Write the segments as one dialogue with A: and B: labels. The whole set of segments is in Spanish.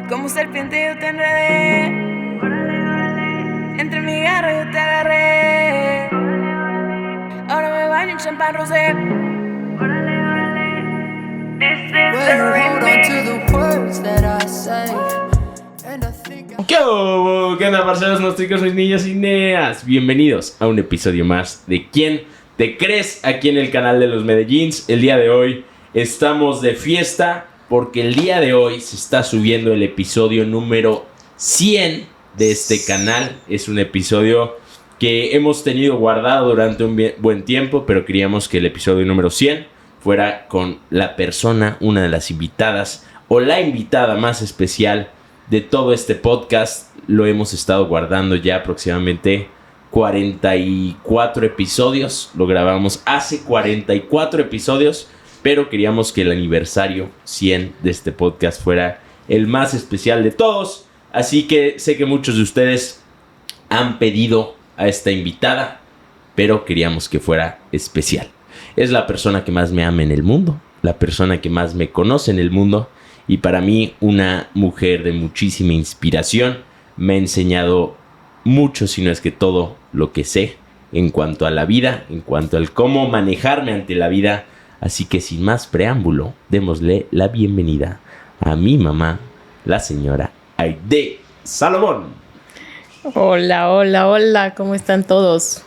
A: Como serpiente yo te enredé, entre mi garra yo te agarré. Ahora me baño en champán rosé.
B: ¿Qué onda, parceros, nuestros chicos, mis niños y neas? Bienvenidos a un episodio más de ¿Quién te crees? Aquí en el canal de los Medellins. El día de hoy estamos de fiesta porque el día de hoy se está subiendo el episodio número 100 de este canal. Es un episodio que hemos tenido guardado durante un buen tiempo, pero queríamos que el episodio número 100 fuera con la persona, una de las invitadas o la invitada más especial de todo este podcast. Lo hemos estado guardando ya aproximadamente 44 episodios. Lo grabamos hace 44 episodios, pero queríamos que el aniversario 100 de este podcast fuera el más especial de todos. Así que sé que muchos de ustedes han pedido a esta invitada, pero queríamos que fuera especial. Es la persona que más me ama en el mundo, la persona que más me conoce en el mundo, y para mí una mujer de muchísima inspiración. Me ha enseñado mucho, si no es que todo lo que sé en cuanto a la vida, en cuanto al cómo manejarme ante la vida. Así que sin más preámbulo, démosle la bienvenida a mi mamá, la señora Aide Salomón.
C: Hola, hola, hola, ¿cómo están todos?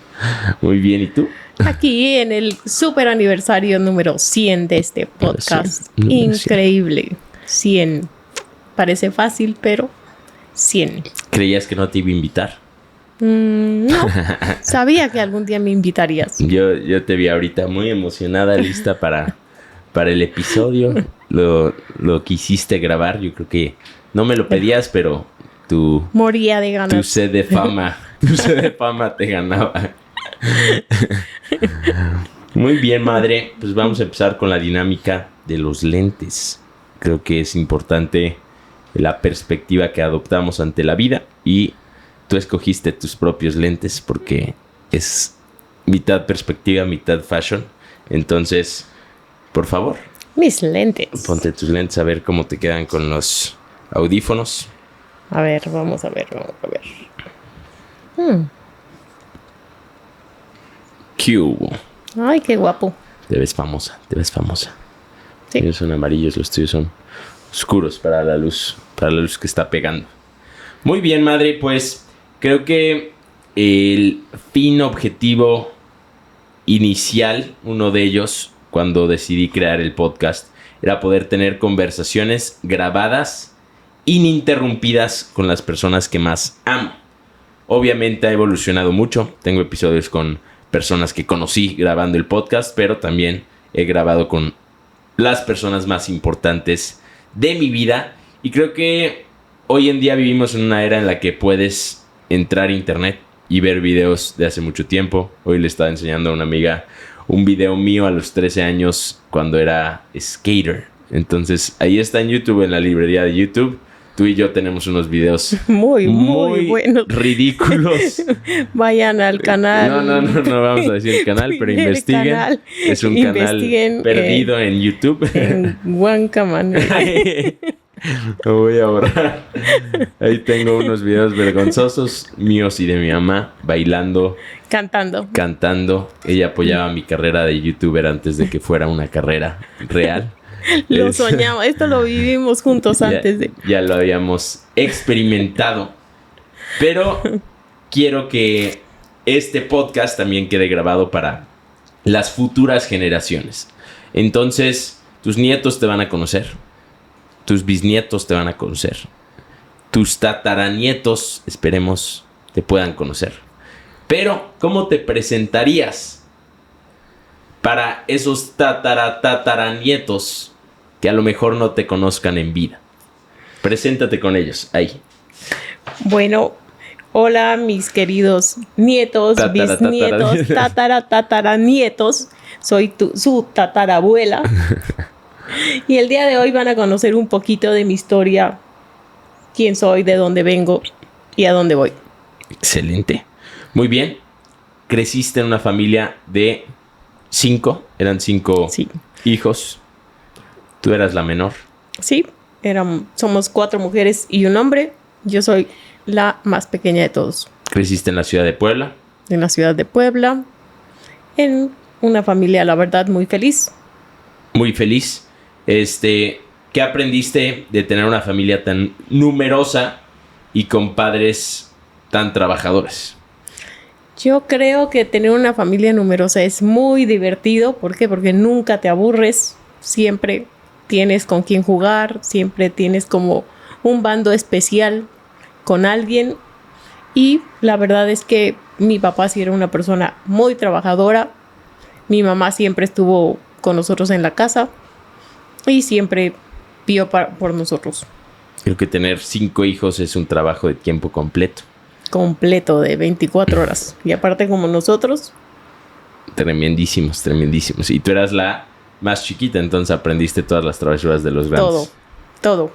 B: Muy bien, ¿y tú?
C: Aquí en el super aniversario número 100 de este podcast.
B: 100.
C: Increíble. 100. Parece fácil, pero 100.
B: ¿Creías que no te iba a invitar?
C: No. Sabía que algún día me invitarías.
B: Yo te vi ahorita muy emocionada, lista para el episodio. Lo quisiste grabar. Yo creo que no me lo pedías, pero
C: moría de ganas.
B: Tu sed de fama te ganaba. Muy bien, madre. Pues vamos a empezar con la dinámica de los lentes. Creo que es importante la perspectiva que adoptamos ante la vida, y tú escogiste tus propios lentes porque es mitad perspectiva, mitad fashion. Entonces, por favor,
C: mis lentes.
B: Ponte tus lentes a ver cómo te quedan con los audífonos.
C: A ver, vamos a ver.
B: ¿Qué hubo?
C: Ay, qué guapo.
B: Te ves famosa.
C: Sí.
B: Ellos son amarillos, los tuyos son oscuros para la luz que está pegando. Muy bien, madre, pues creo que el fin objetivo inicial, uno de ellos, cuando decidí crear el podcast, era poder tener conversaciones grabadas, ininterrumpidas, con las personas que más amo. Obviamente ha evolucionado mucho. Tengo episodios con personas que conocí grabando el podcast, pero también he grabado con las personas más importantes de mi vida. Y creo que hoy en día vivimos en una era en la que puedes entrar a internet y ver videos de hace mucho tiempo. Hoy le estaba enseñando a una amiga un video mío a los 13 años cuando era skater. Entonces ahí está en YouTube, en la librería de YouTube. Tú y yo tenemos unos videos
C: muy buenos,
B: ridículos.
C: Vayan al canal.
B: No vamos a decir el canal, pero investiguen. Es un canal perdido en YouTube.
C: En Huancaman.
B: Lo voy a borrar. Ahí tengo unos videos vergonzosos míos y de mi mamá bailando, cantando. Ella apoyaba mi carrera de youtuber antes de que fuera una carrera real.
C: Lo soñamos, esto lo vivimos juntos antes de...
B: Ya lo habíamos experimentado. Pero quiero que este podcast también quede grabado para las futuras generaciones. Entonces, tus nietos te van a conocer. Tus bisnietos te van a conocer. Tus tataranietos, esperemos, te puedan conocer. Pero, ¿cómo te presentarías para esos tataranietos que a lo mejor no te conozcan en vida? Preséntate con ellos, ahí.
C: Bueno, hola mis queridos nietos, bisnietos, tataranietos. Soy su tatarabuela. Y el día de hoy van a conocer un poquito de mi historia, quién soy, de dónde vengo y a dónde voy.
B: Excelente. Muy bien. Creciste en una familia de 5. Eran 5 hijos. Tú eras la menor.
C: Sí. Somos 4 mujeres y un hombre. Yo soy la más pequeña de todos.
B: ¿Creciste en la ciudad de Puebla?
C: En la ciudad de Puebla, en una familia, la verdad, muy feliz.
B: Muy feliz. ¿Qué aprendiste de tener una familia tan numerosa y con padres tan trabajadores?
C: Yo creo que tener una familia numerosa es muy divertido. ¿Por qué? Porque nunca te aburres. Siempre tienes con quién jugar. Siempre tienes como un bando especial con alguien. Y la verdad es que mi papá sí era una persona muy trabajadora. Mi mamá siempre estuvo con nosotros en la casa. Y siempre vio por nosotros.
B: Creo que tener 5 hijos es un trabajo de tiempo completo.
C: Completo de 24 horas. Y aparte como nosotros.
B: Tremendísimos, tremendísimos. Y tú eras la más chiquita, entonces aprendiste todas las travesuras de los grandes.
C: Todo.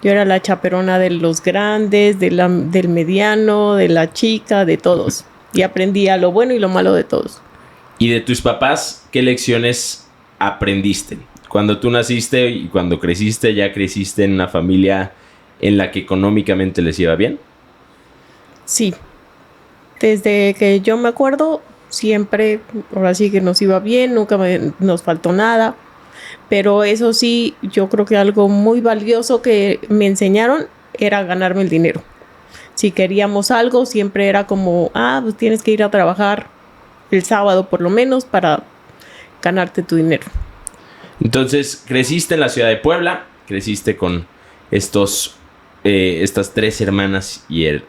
C: Yo era la chaperona de los grandes, del mediano, de la chica, de todos. Y aprendía lo bueno y lo malo de todos.
B: ¿Y de tus papás, qué lecciones aprendiste? Cuando tú naciste y cuando creciste, ¿ya creciste en una familia en la que económicamente les iba bien?
C: Sí. Desde que yo me acuerdo, siempre, ahora sí que nos iba bien, nunca nos faltó nada. Pero eso sí, yo creo que algo muy valioso que me enseñaron era ganarme el dinero. Si queríamos algo, siempre era como, pues tienes que ir a trabajar el sábado por lo menos para ganarte tu dinero.
B: Entonces, creciste en la ciudad de Puebla, creciste con estas 3 hermanas y el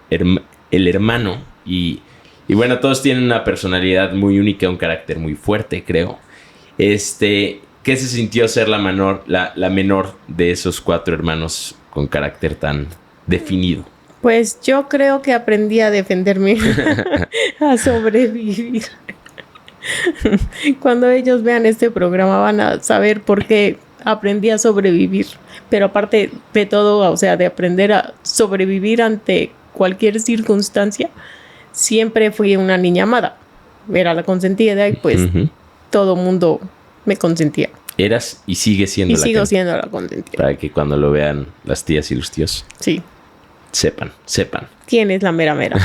B: hermano. Y bueno, todos tienen una personalidad muy única, un carácter muy fuerte, creo. ¿Qué se sintió ser la menor de esos 4 hermanos con carácter tan definido?
C: Pues yo creo que aprendí a defenderme, a sobrevivir. Cuando ellos vean este programa van a saber por qué aprendí a sobrevivir. Pero aparte de todo, o sea, de aprender a sobrevivir ante cualquier circunstancia, siempre fui una niña amada. Era la consentida y pues todo mundo me consentía.
B: Eras y sigues siendo
C: sigo siendo la consentida.
B: Para que cuando lo vean las tías y los tíos.
C: Sí.
B: Sepan.
C: ¿Quién es la mera mera?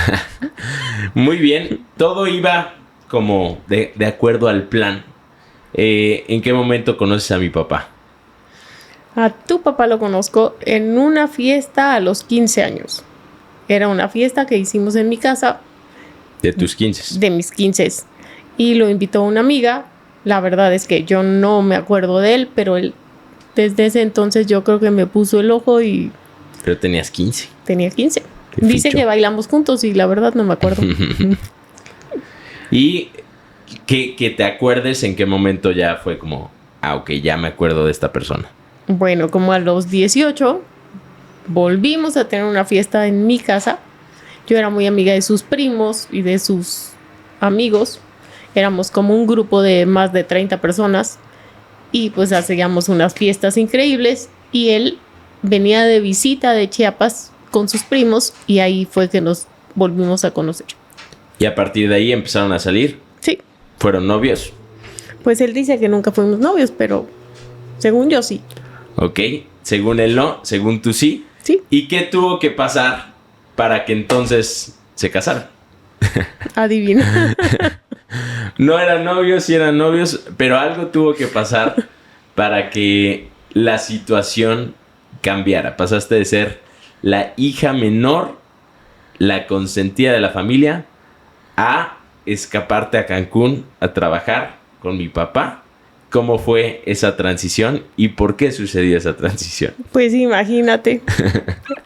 B: Muy bien. Todo iba como de acuerdo al plan. ¿En qué momento conoces a mi papá?
C: A tu papá lo conozco en una fiesta a los 15 años. Era una fiesta que hicimos en mi casa.
B: ¿De tus 15?
C: De mis 15. Y lo invitó una amiga. La verdad es que yo no me acuerdo de él, pero él desde ese entonces yo creo que me puso el ojo y...
B: Pero tenías 15.
C: Tenía 15. Dice que bailamos juntos y la verdad no me acuerdo.
B: Y que te acuerdes en qué momento ya fue como, ok, ya me acuerdo de esta persona.
C: Bueno, como a los 18 volvimos a tener una fiesta en mi casa. Yo era muy amiga de sus primos y de sus amigos. Éramos como un grupo de más de 30 personas y pues hacíamos unas fiestas increíbles y él venía de visita de Chiapas con sus primos y ahí fue que nos volvimos a conocer.
B: ¿Y a partir de ahí empezaron a salir?
C: Sí.
B: ¿Fueron novios?
C: Pues él dice que nunca fuimos novios, pero según yo sí.
B: Ok, según él no, según tú sí.
C: Sí.
B: ¿Y qué tuvo que pasar para que entonces se casaran?
C: Adivina.
B: No eran novios, sí eran novios, pero algo tuvo que pasar para que la situación cambiara. Pasaste de ser la hija menor, la consentida de la familia, a escaparte a Cancún a trabajar con mi papá. ¿Cómo fue esa transición y por qué sucedió esa transición?
C: Pues imagínate.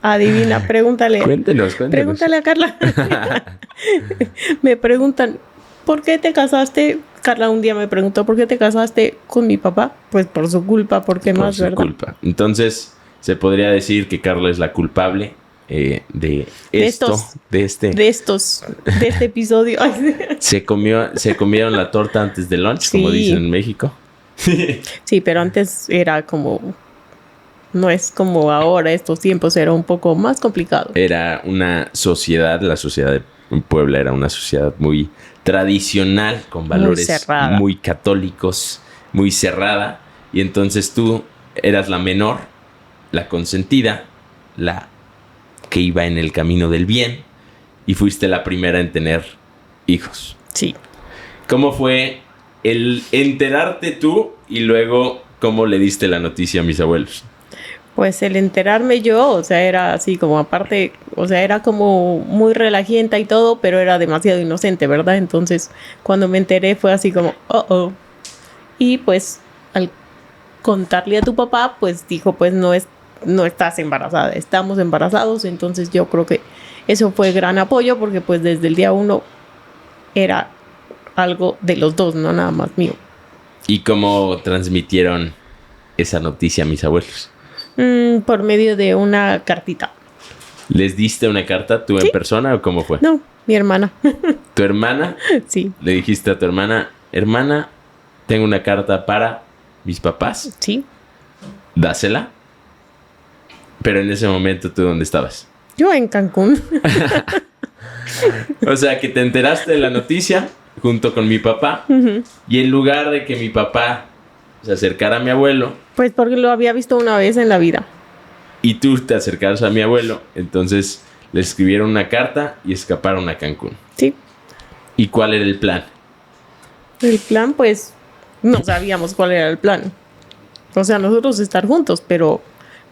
C: Adivina, pregúntale.
B: Cuéntenos.
C: Pregúntale a Carla. Me preguntan, ¿por qué te casaste? Carla un día me preguntó, ¿por qué te casaste con mi papá? Pues por su culpa, porque
B: por
C: más,
B: su
C: ¿verdad?
B: Culpa. Entonces, se podría decir que Carla es la culpable de este
C: episodio.
B: Se comieron la torta antes del lunch,
C: Sí.
B: como dicen en México.
C: Sí, pero antes era como... No es como ahora, estos tiempos era un poco más complicado.
B: Era una sociedad, la sociedad de Puebla era una sociedad muy tradicional, con valores muy católicos, muy cerrada. Y entonces tú eras la menor la consentida, la que iba en el camino del bien, y fuiste la primera en tener hijos.
C: Sí.
B: ¿Cómo fue el enterarte tú y luego cómo le diste la noticia a mis abuelos?
C: Pues el enterarme yo, o sea, era así como aparte, o sea, era como muy relajienta y todo, pero era demasiado inocente, ¿verdad? Entonces, cuando me enteré fue así como, oh. Y pues, al contarle a tu papá, pues dijo, pues no estás embarazada, estamos embarazados. Entonces yo creo que eso fue gran apoyo porque pues desde el día 1 era algo de los dos, no nada más mío.
B: ¿Y cómo transmitieron esa noticia a mis abuelos?
C: Por medio de una cartita.
B: ¿Les diste una carta tú
C: ¿Sí?
B: en persona o cómo fue?
C: No, mi hermana.
B: ¿Tu hermana?
C: Sí.
B: Le dijiste a tu hermana, hermana, tengo una carta para mis papás,
C: Sí.
B: dásela. Pero en ese momento, ¿tú dónde estabas?
C: Yo en Cancún.
B: O sea, que te enteraste de la noticia junto con mi papá. Y en lugar de que mi papá se acercara a mi abuelo
C: Pues porque lo había visto una vez en la vida.
B: y tú te acercaras a mi abuelo, entonces le escribieron una carta y escaparon a Cancún.
C: Sí.
B: ¿Y cuál era el plan?
C: El plan, pues, no sabíamos cuál era el plan. O sea, nosotros estar juntos, pero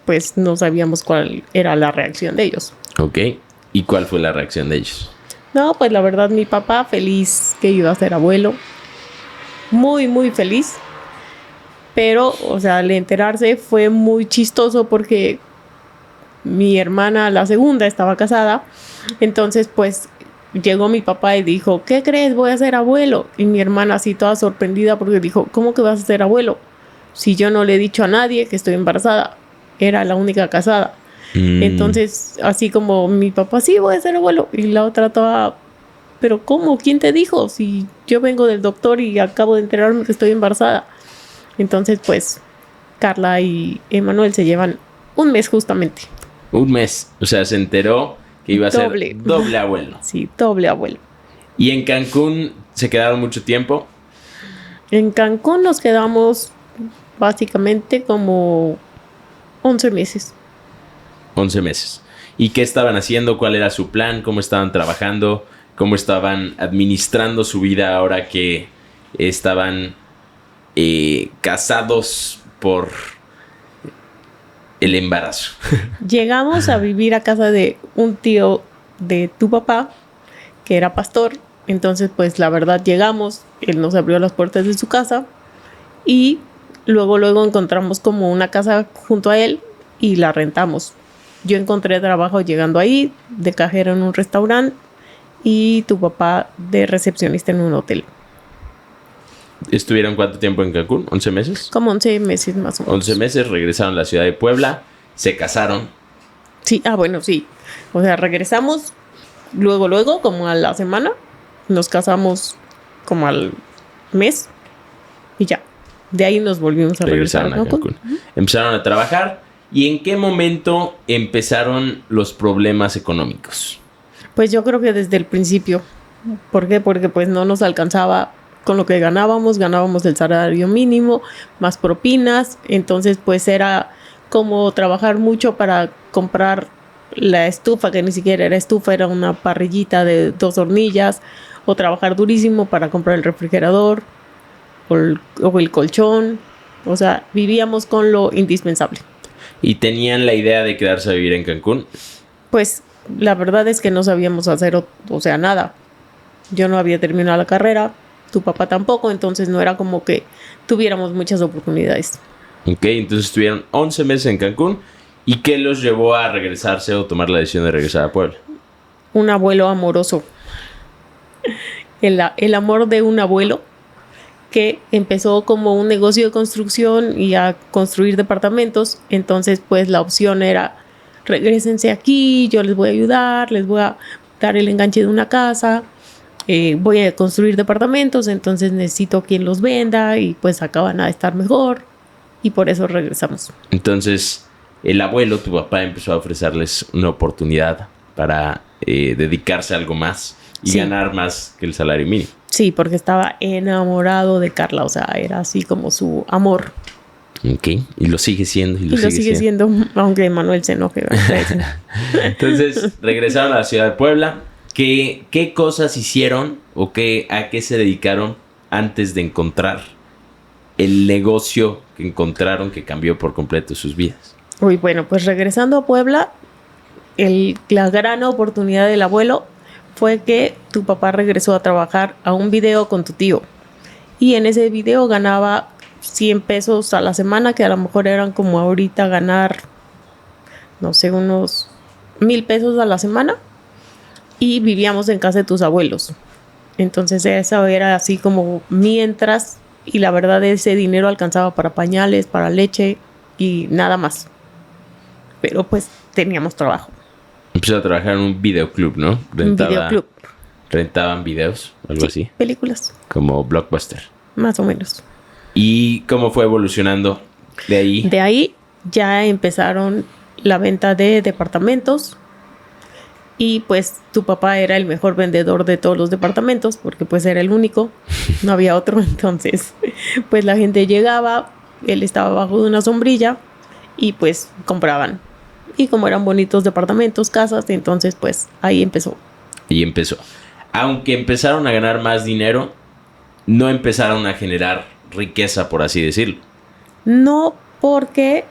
C: pues no sabíamos cuál era la reacción de ellos.
B: Ok. ¿Y cuál fue la reacción de ellos?
C: No, pues la verdad, mi papá feliz que iba a ser abuelo. Muy, muy feliz. Pero, o sea, al enterarse fue muy chistoso porque mi hermana, la segunda, estaba casada. Entonces, pues, llegó mi papá y dijo, ¿qué crees? Voy a ser abuelo. Y mi hermana así toda sorprendida porque dijo, ¿cómo que vas a ser abuelo? Si yo no le he dicho a nadie que estoy embarazada. Era la única casada. Entonces, así como mi papá, sí, voy a ser abuelo. Y la otra toda, ¿pero cómo? ¿Quién te dijo? Si yo vengo del doctor y acabo de enterarme que estoy embarazada. Entonces, pues, Carla y Emanuel se llevan un mes justamente.
B: Un mes. O sea, se enteró que iba a ser doble abuelo.
C: Sí, doble abuelo.
B: ¿Y en Cancún se quedaron mucho tiempo?
C: En Cancún nos quedamos básicamente como 11 meses.
B: 11 meses. ¿Y qué estaban haciendo? ¿Cuál era su plan? ¿Cómo estaban trabajando? ¿Cómo estaban administrando su vida ahora que estaban casados por el embarazo?
C: Llegamos a vivir a casa de un tío de tu papá, que era pastor. Entonces, pues la verdad llegamos, él nos abrió las puertas de su casa y luego encontramos como una casa junto a él y la rentamos. Yo encontré trabajo llegando ahí, de cajero en un restaurante y tu papá de recepcionista en un hotel.
B: ¿Estuvieron cuánto tiempo en Cancún? ¿11 meses?
C: Como 11 meses más o menos.
B: 11 meses, regresaron a la ciudad de Puebla, se casaron.
C: Sí, bueno, sí. O sea, regresamos luego, como a la semana. Nos casamos como al mes y ya. De ahí nos volvimos a regresar a Cancún.
B: Empezaron a trabajar. ¿Y en qué momento empezaron los problemas económicos?
C: Pues yo creo que desde el principio. ¿Por qué? Porque pues no nos alcanzaba con lo que ganábamos el salario mínimo, más propinas. Entonces pues era como trabajar mucho para comprar la estufa, que ni siquiera era estufa, era una parrillita de 2 hornillas. O trabajar durísimo para comprar el refrigerador o el colchón. O sea, vivíamos con lo indispensable.
B: ¿Y tenían la idea de quedarse a vivir en Cancún?
C: Pues la verdad es que no sabíamos hacer, o sea, nada. Yo no había terminado la carrera, tu papá tampoco, entonces no era como que tuviéramos muchas oportunidades.
B: Ok, entonces estuvieron 11 meses en Cancún. ¿Y qué los llevó a regresarse o tomar la decisión de regresar a Puebla?
C: Un abuelo amoroso. El amor de un abuelo que empezó como un negocio de construcción y a construir departamentos. Entonces, pues la opción era, regrésense aquí, yo les voy a ayudar, les voy a dar el enganche de una casa, voy a construir departamentos, entonces necesito quien los venda y pues acaban a estar mejor y por eso regresamos.
B: Entonces, el abuelo, tu papá, empezó a ofrecerles una oportunidad para dedicarse a algo más y
C: Sí.
B: ganar más que el salario mínimo.
C: Sí, porque estaba enamorado de Carla, o sea, era así como su amor.
B: Ok, y lo sigue siendo.
C: Y lo sigue siendo, aunque Manuel se enoje.
B: Entonces, regresaron a la ciudad de Puebla. ¿Qué cosas hicieron o a qué se dedicaron antes de encontrar el negocio que encontraron que cambió por completo sus vidas?
C: Uy, bueno, pues regresando a Puebla, la gran oportunidad del abuelo fue que tu papá regresó a trabajar a un video con tu tío. Y en ese video ganaba 100 pesos a la semana, que a lo mejor eran como ahorita ganar, no sé, unos 1,000 pesos a la semana. Y vivíamos en casa de tus abuelos. Entonces eso era así como mientras, y la verdad ese dinero alcanzaba para pañales, para leche y nada más. Pero pues teníamos trabajo.
B: Empezó a trabajar en un videoclub, ¿no?
C: Un videoclub.
B: Rentaban videos, algo así.
C: Películas.
B: Como Blockbuster.
C: Más o menos.
B: ¿Y cómo fue evolucionando de ahí?
C: De ahí ya empezaron la venta de departamentos. Y pues tu papá era el mejor vendedor de todos los departamentos, porque pues era el único, no había otro. Entonces pues la gente llegaba, él estaba bajo de una sombrilla y pues compraban. Y como eran bonitos departamentos, casas, entonces pues ahí empezó.
B: Y empezó. Aunque empezaron a ganar más dinero, no empezaron a generar riqueza, por así decirlo.
C: No, porque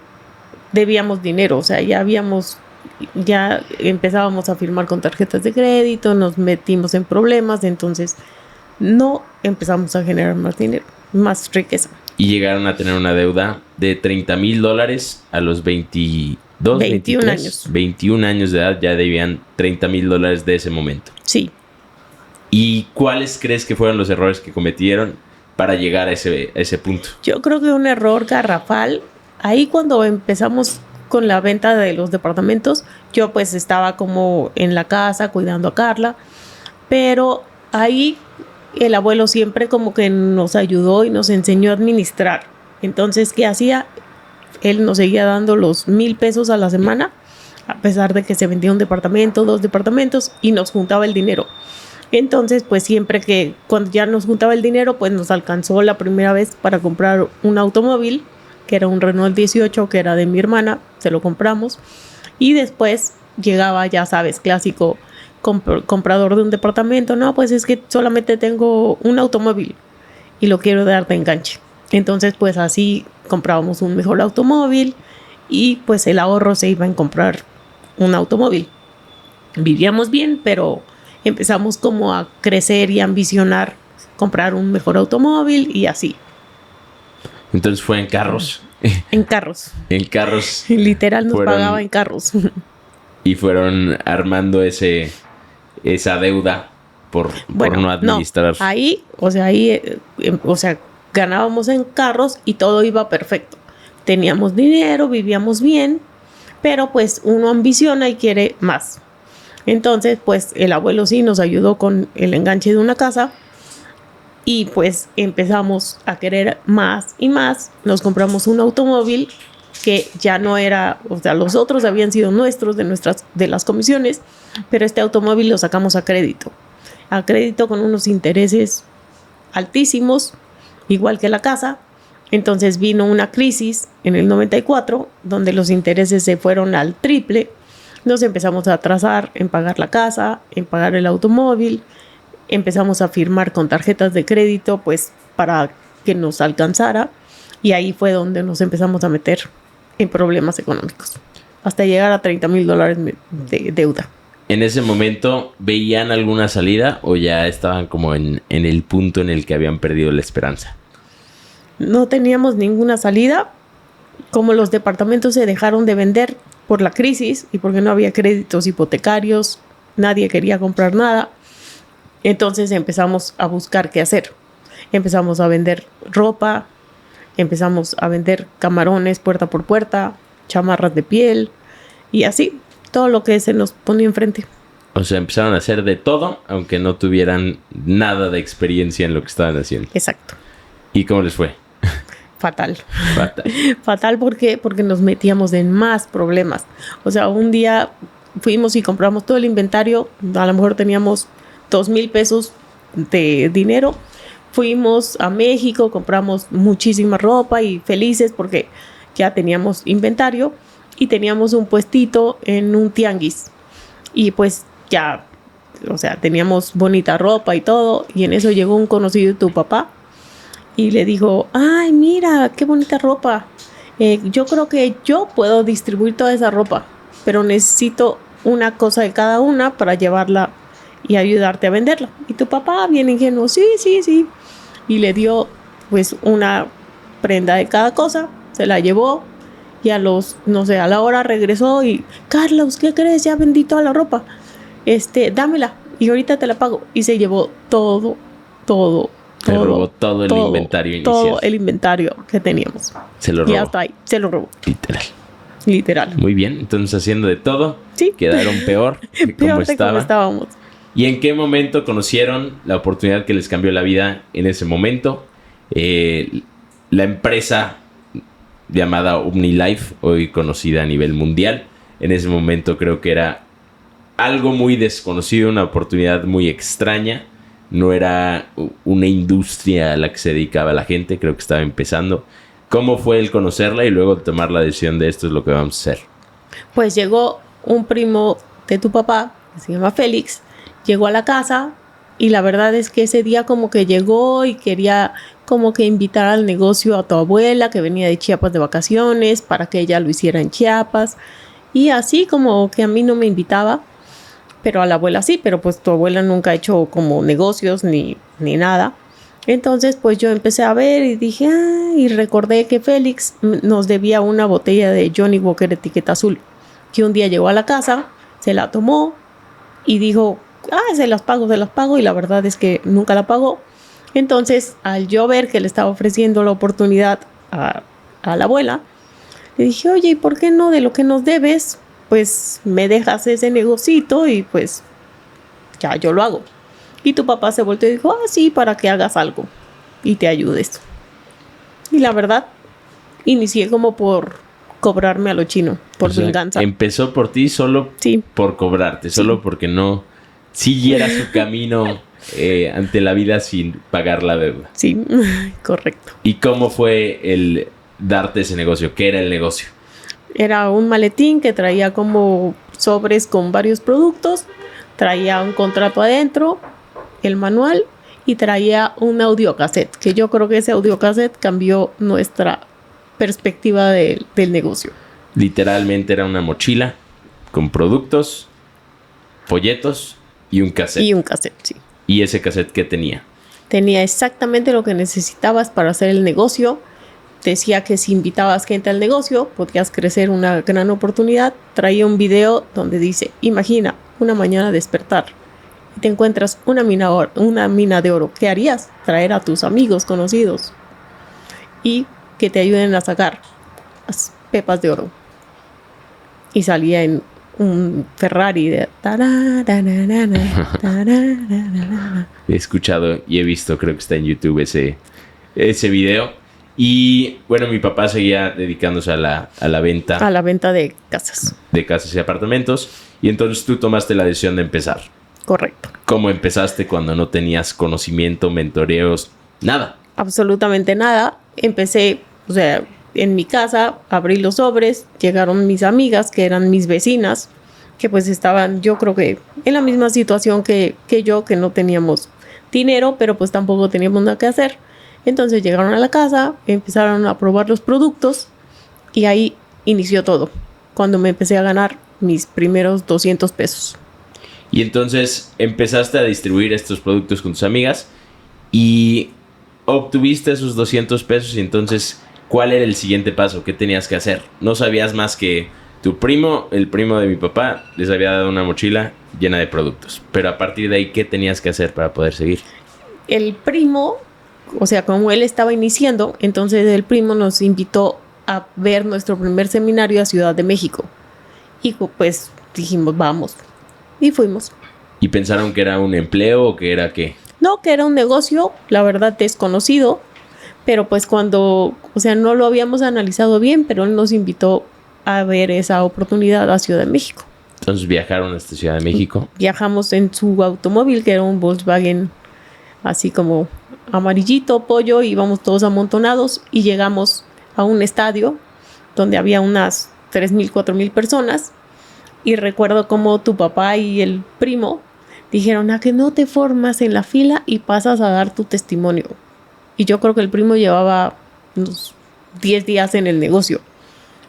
C: debíamos dinero, o sea, ya empezábamos a firmar con tarjetas de crédito, nos metimos en problemas, entonces no empezamos a generar más dinero, más riqueza.
B: Y llegaron a tener una deuda de $30,000 a los 21
C: años.
B: 21 años de edad, ya debían $30,000 de ese momento.
C: Sí.
B: ¿Y cuáles crees que fueron los errores que cometieron para llegar a ese punto?
C: Yo creo que un error garrafal, ahí cuando empezamos con la venta de los departamentos, yo pues estaba como en la casa cuidando a Carla, pero ahí el abuelo siempre como que nos ayudó y nos enseñó a administrar. Entonces, ¿qué hacía? Él nos seguía dando los 1,000 pesos a la semana, a pesar de que se vendía un departamento, 2 departamentos, y nos juntaba el dinero. Entonces, pues siempre que cuando ya nos juntaba el dinero, pues nos alcanzó la primera vez para comprar un automóvil, que era un Renault 18, que era de mi hermana, se lo compramos. Y después llegaba, ya sabes, clásico comprador de un departamento. No, pues es que solamente tengo un automóvil y lo quiero dar de enganche. Entonces, pues así comprábamos un mejor automóvil y pues el ahorro se iba en comprar un automóvil. Vivíamos bien, pero empezamos como a crecer y ambicionar comprar un mejor automóvil y así.
B: Entonces fue en carros.
C: En carros.
B: En carros.
C: Literal nos pagaba en carros.
B: Y fueron armando esa deuda por no administrar.
C: No, ahí, ganábamos en carros y todo iba perfecto. Teníamos dinero, vivíamos bien, pero pues uno ambiciona y quiere más. Entonces, pues el abuelo sí nos ayudó con el enganche de una casa y pues empezamos a querer más y más. Nos compramos un automóvil que ya no era, o sea, los otros habían sido nuestros, de las comisiones, pero este automóvil lo sacamos a crédito con unos intereses altísimos, igual que la casa. Entonces vino una crisis en el 94, donde los intereses se fueron al triple. Nos empezamos a atrasar en pagar la casa, en pagar el automóvil. Empezamos a firmar con tarjetas de crédito, pues, para que nos alcanzara. Y ahí fue donde nos empezamos a meter en problemas económicos, hasta llegar a $30,000 de deuda.
B: ¿En ese momento veían alguna salida o ya estaban como en el punto en el que habían perdido la esperanza?
C: No teníamos ninguna salida. Como los departamentos se dejaron de vender por la crisis y porque no había créditos hipotecarios, nadie quería comprar nada. Entonces empezamos a buscar qué hacer. Empezamos a vender ropa, empezamos a vender camarones puerta por puerta, chamarras de piel y así, todo lo que se nos ponía enfrente.
B: O sea, empezaron a hacer de todo, aunque no tuvieran nada de experiencia en lo que estaban haciendo.
C: Exacto.
B: ¿Y cómo les fue?
C: Fatal. Fatal porque nos metíamos en más problemas. O sea, un día fuimos y compramos todo el inventario, a lo mejor teníamos 2,000 pesos de dinero, fuimos a México, compramos muchísima ropa y felices porque ya teníamos inventario y teníamos un puestito en un tianguis. Y pues ya, o sea, teníamos bonita ropa y todo. Y en eso llegó un conocido de tu papá y le dijo, ay, mira, qué bonita ropa. Yo creo que yo puedo distribuir toda esa ropa, pero necesito una cosa de cada una para llevarla y ayudarte a venderla. Y tu papá, bien ingenuo, sí. Y le dio pues una prenda de cada cosa, se la llevó y a la hora regresó y, Carlos, ¿qué crees? Ya vendí toda la ropa. Dámela y ahorita te la pago. Y se llevó todo.
B: Se robó todo el inventario inicial.
C: Todo el inventario que teníamos.
B: Se lo robó.
C: Y hasta ahí, se lo robó. Literal.
B: Muy bien, entonces haciendo de todo,
C: sí.
B: Quedaron peor que como
C: estábamos.
B: ¿Y en qué momento conocieron la oportunidad que les cambió la vida en ese momento? La empresa llamada OmniLife, hoy conocida a nivel mundial. En ese momento creo que era algo muy desconocido, una oportunidad muy extraña. No era una industria a la que se dedicaba la gente, creo que estaba empezando. ¿Cómo fue el conocerla y luego tomar la decisión de esto es lo que vamos a hacer?
C: Pues llegó un primo de tu papá, que se llama Félix, llegó a la casa y la verdad es que ese día como que llegó y quería como que invitar al negocio a tu abuela que venía de Chiapas de vacaciones para que ella lo hiciera en Chiapas. Y así como que a mí no me invitaba, pero a la abuela sí, pero pues tu abuela nunca ha hecho como negocios ni nada. Entonces pues yo empecé a ver y dije, y recordé que Félix nos debía una botella de Johnny Walker etiqueta azul, que un día llegó a la casa, se la tomó y dijo, se las pago, y la verdad es que nunca la pagó. Entonces al yo ver que le estaba ofreciendo la oportunidad a la abuela, le dije, oye, ¿y por qué no de lo que nos debes? Pues me dejas ese negocito y pues ya yo lo hago. Y tu papá se volteó y dijo, sí, para que hagas algo y te ayudes. Y la verdad, inicié como por cobrarme a lo chino, por venganza.
B: Empezó por ti solo por cobrarte, solo porque no siguiera su camino ante la vida sin pagar la deuda.
C: Sí, correcto.
B: ¿Y cómo fue el darte ese negocio? ¿Qué era el negocio?
C: Era un maletín que traía como sobres con varios productos, traía un contrato adentro, el manual y traía un audiocassette, que yo creo que ese audiocassette cambió nuestra perspectiva del negocio.
B: Literalmente era una mochila con productos, folletos y un cassette.
C: Y un cassette, sí.
B: ¿Y ese cassette qué tenía?
C: Tenía exactamente lo que necesitabas para hacer el negocio. Decía que si invitabas gente al negocio, podías crecer una gran oportunidad. Traía un video donde dice, imagina una mañana despertar y te encuentras una mina de oro. ¿Qué harías? Traer a tus amigos conocidos y que te ayuden a sacar las pepas de oro. Y salía en un Ferrari de...
B: He escuchado y he visto, creo que está en YouTube ese video. Y bueno, mi papá seguía dedicándose a la venta.
C: A la venta de casas.
B: De casas y apartamentos. Y entonces tú tomaste la decisión de empezar.
C: Correcto.
B: ¿Cómo empezaste cuando no tenías conocimiento, mentoreos, nada?
C: Absolutamente nada. Empecé, en mi casa, abrí los sobres, llegaron mis amigas, que eran mis vecinas, que pues estaban, yo creo que en la misma situación que yo, que no teníamos dinero, pero pues tampoco teníamos nada que hacer. Entonces llegaron a la casa, empezaron a probar los productos y ahí inició todo, cuando me empecé a ganar mis primeros 200 pesos.
B: Y entonces empezaste a distribuir estos productos con tus amigas y obtuviste esos 200 pesos y entonces, ¿cuál era el siguiente paso? ¿Qué tenías que hacer? No sabías más que tu primo, el primo de mi papá, les había dado una mochila llena de productos. Pero a partir de ahí, ¿qué tenías que hacer para poder seguir?
C: El primo, como él estaba iniciando, entonces el primo nos invitó a ver nuestro primer seminario a Ciudad de México. Y pues dijimos, vamos. Y fuimos.
B: ¿Y pensaron que era un empleo o que era qué?
C: No, que era un negocio, la verdad, desconocido. Pero pues cuando, no lo habíamos analizado bien, pero él nos invitó a ver esa oportunidad a Ciudad de México.
B: Entonces viajaron hasta Ciudad de México.
C: Viajamos en su automóvil, que era un Volkswagen así como amarillito, pollo, íbamos todos amontonados y llegamos a un estadio donde había unas 3,000, 4,000 personas. Y recuerdo cómo tu papá y el primo dijeron: ¿a que no te formas en la fila y pasas a dar tu testimonio? Y yo creo que el primo llevaba unos 10 días en el negocio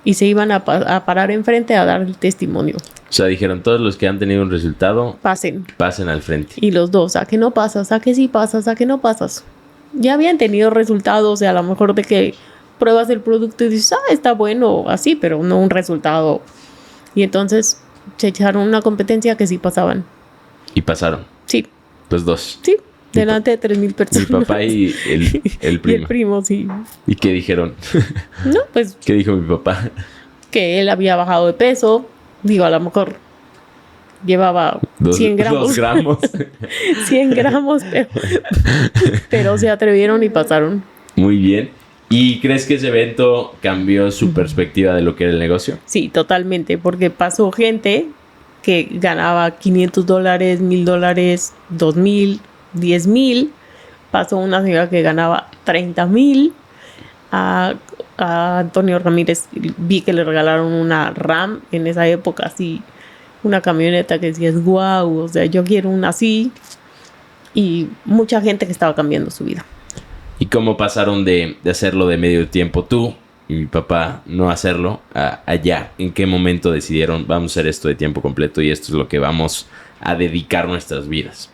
C: y se iban a parar enfrente a dar el testimonio.
B: O sea, dijeron, todos los que han tenido un resultado,
C: pasen
B: al frente.
C: Y los dos: ¿a que no pasas? ¿A que sí pasas? ¿A que no pasas? Ya habían tenido resultados, o sea, a lo mejor de que pruebas el producto y dices, está bueno, así, pero no un resultado. Y entonces se echaron una competencia que sí pasaban.
B: ¿Y pasaron?
C: Sí.
B: Los dos.
C: Sí, delante de 3,000 personas.
B: Mi papá y el primo.
C: Y el primo, sí.
B: ¿Y qué dijeron?
C: No, pues
B: ¿Qué dijo mi papá?
C: que él había bajado de peso. Digo, a lo mejor llevaba 100 gramos.
B: 2 gramos.
C: 100 gramos, pero se atrevieron y pasaron.
B: Muy bien. ¿Y crees que ese evento cambió su perspectiva de lo que era el negocio?
C: Sí, totalmente, porque pasó gente que ganaba $500, $1,000, 2,000, 10,000. Pasó una señora que ganaba 30,000. A Antonio Ramírez vi que le regalaron una RAM en esa época, así, una camioneta que decías, wow, o sea, yo quiero una así. Y mucha gente que estaba cambiando su vida.
B: ¿Y cómo pasaron de hacerlo de medio tiempo tú y mi papá no hacerlo allá? ¿En qué momento decidieron, vamos a hacer esto de tiempo completo y esto es lo que vamos a dedicar nuestras vidas?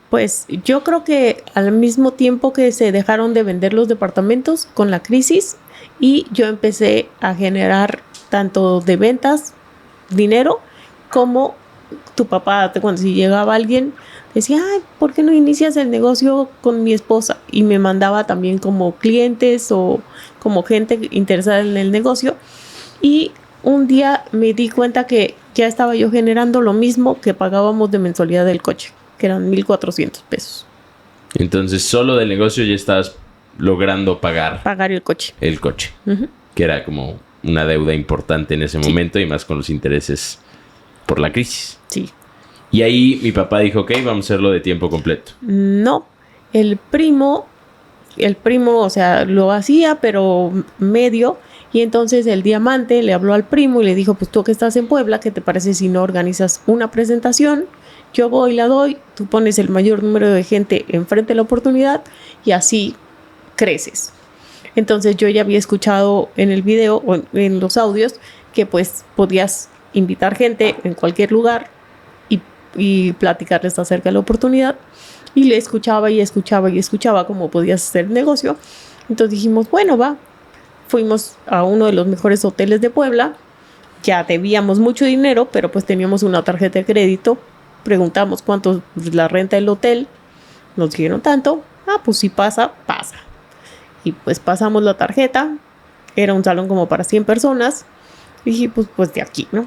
C: Pues yo creo que al mismo tiempo que se dejaron de vender los departamentos con la crisis, y yo empecé a generar tanto de ventas, dinero, como tu papá, cuando si llegaba alguien, decía, ay, ¿por qué no inicias el negocio con mi esposa? Y me mandaba también como clientes o como gente interesada en el negocio. Y un día me di cuenta que ya estaba yo generando lo mismo que pagábamos de mensualidad del coche, que eran 1,400 pesos.
B: Entonces, solo del negocio ya estabas logrando pagar
C: el coche.
B: El coche,
C: Uh-huh.
B: que era como una deuda importante en ese momento, y más con los intereses por la crisis.
C: Sí.
B: Y ahí mi papá dijo, ok, vamos a hacerlo de tiempo completo.
C: No, el primo, o sea, lo hacía, pero medio. Y entonces el diamante le habló al primo y le dijo, pues tú que estás en Puebla, ¿qué te parece si no organizas una presentación? Yo voy, la doy, tú pones el mayor número de gente enfrente de la oportunidad y así creces. Entonces yo ya había escuchado en el video o en los audios que pues podías invitar gente en cualquier lugar y platicarles acerca de la oportunidad, y le escuchaba cómo podías hacer negocio. Entonces dijimos, bueno, va. Fuimos a uno de los mejores hoteles de Puebla, ya debíamos mucho dinero, pero pues teníamos una tarjeta de crédito. Preguntamos cuánto es la renta del hotel, nos dijeron tanto. Pues si pasa. Y pues pasamos la tarjeta, era un salón como para 100 personas. Dije, pues de aquí, ¿no?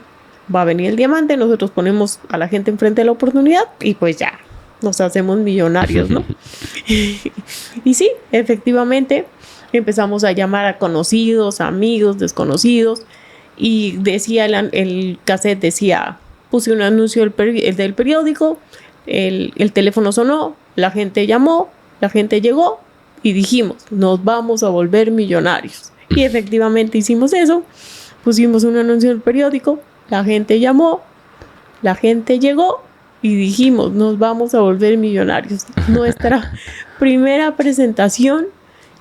C: Va a venir el diamante, nosotros ponemos a la gente enfrente de la oportunidad y pues ya, nos hacemos millonarios, ¿no? Y sí, efectivamente, empezamos a llamar a conocidos, amigos, desconocidos, y decía el cassette, decía, puse un anuncio del periódico, el teléfono sonó, la gente llamó, la gente llegó y dijimos, nos vamos a volver millonarios. Y efectivamente hicimos eso, pusimos un anuncio del periódico, la gente llamó, la gente llegó y dijimos, nos vamos a volver millonarios. Nuestra primera presentación,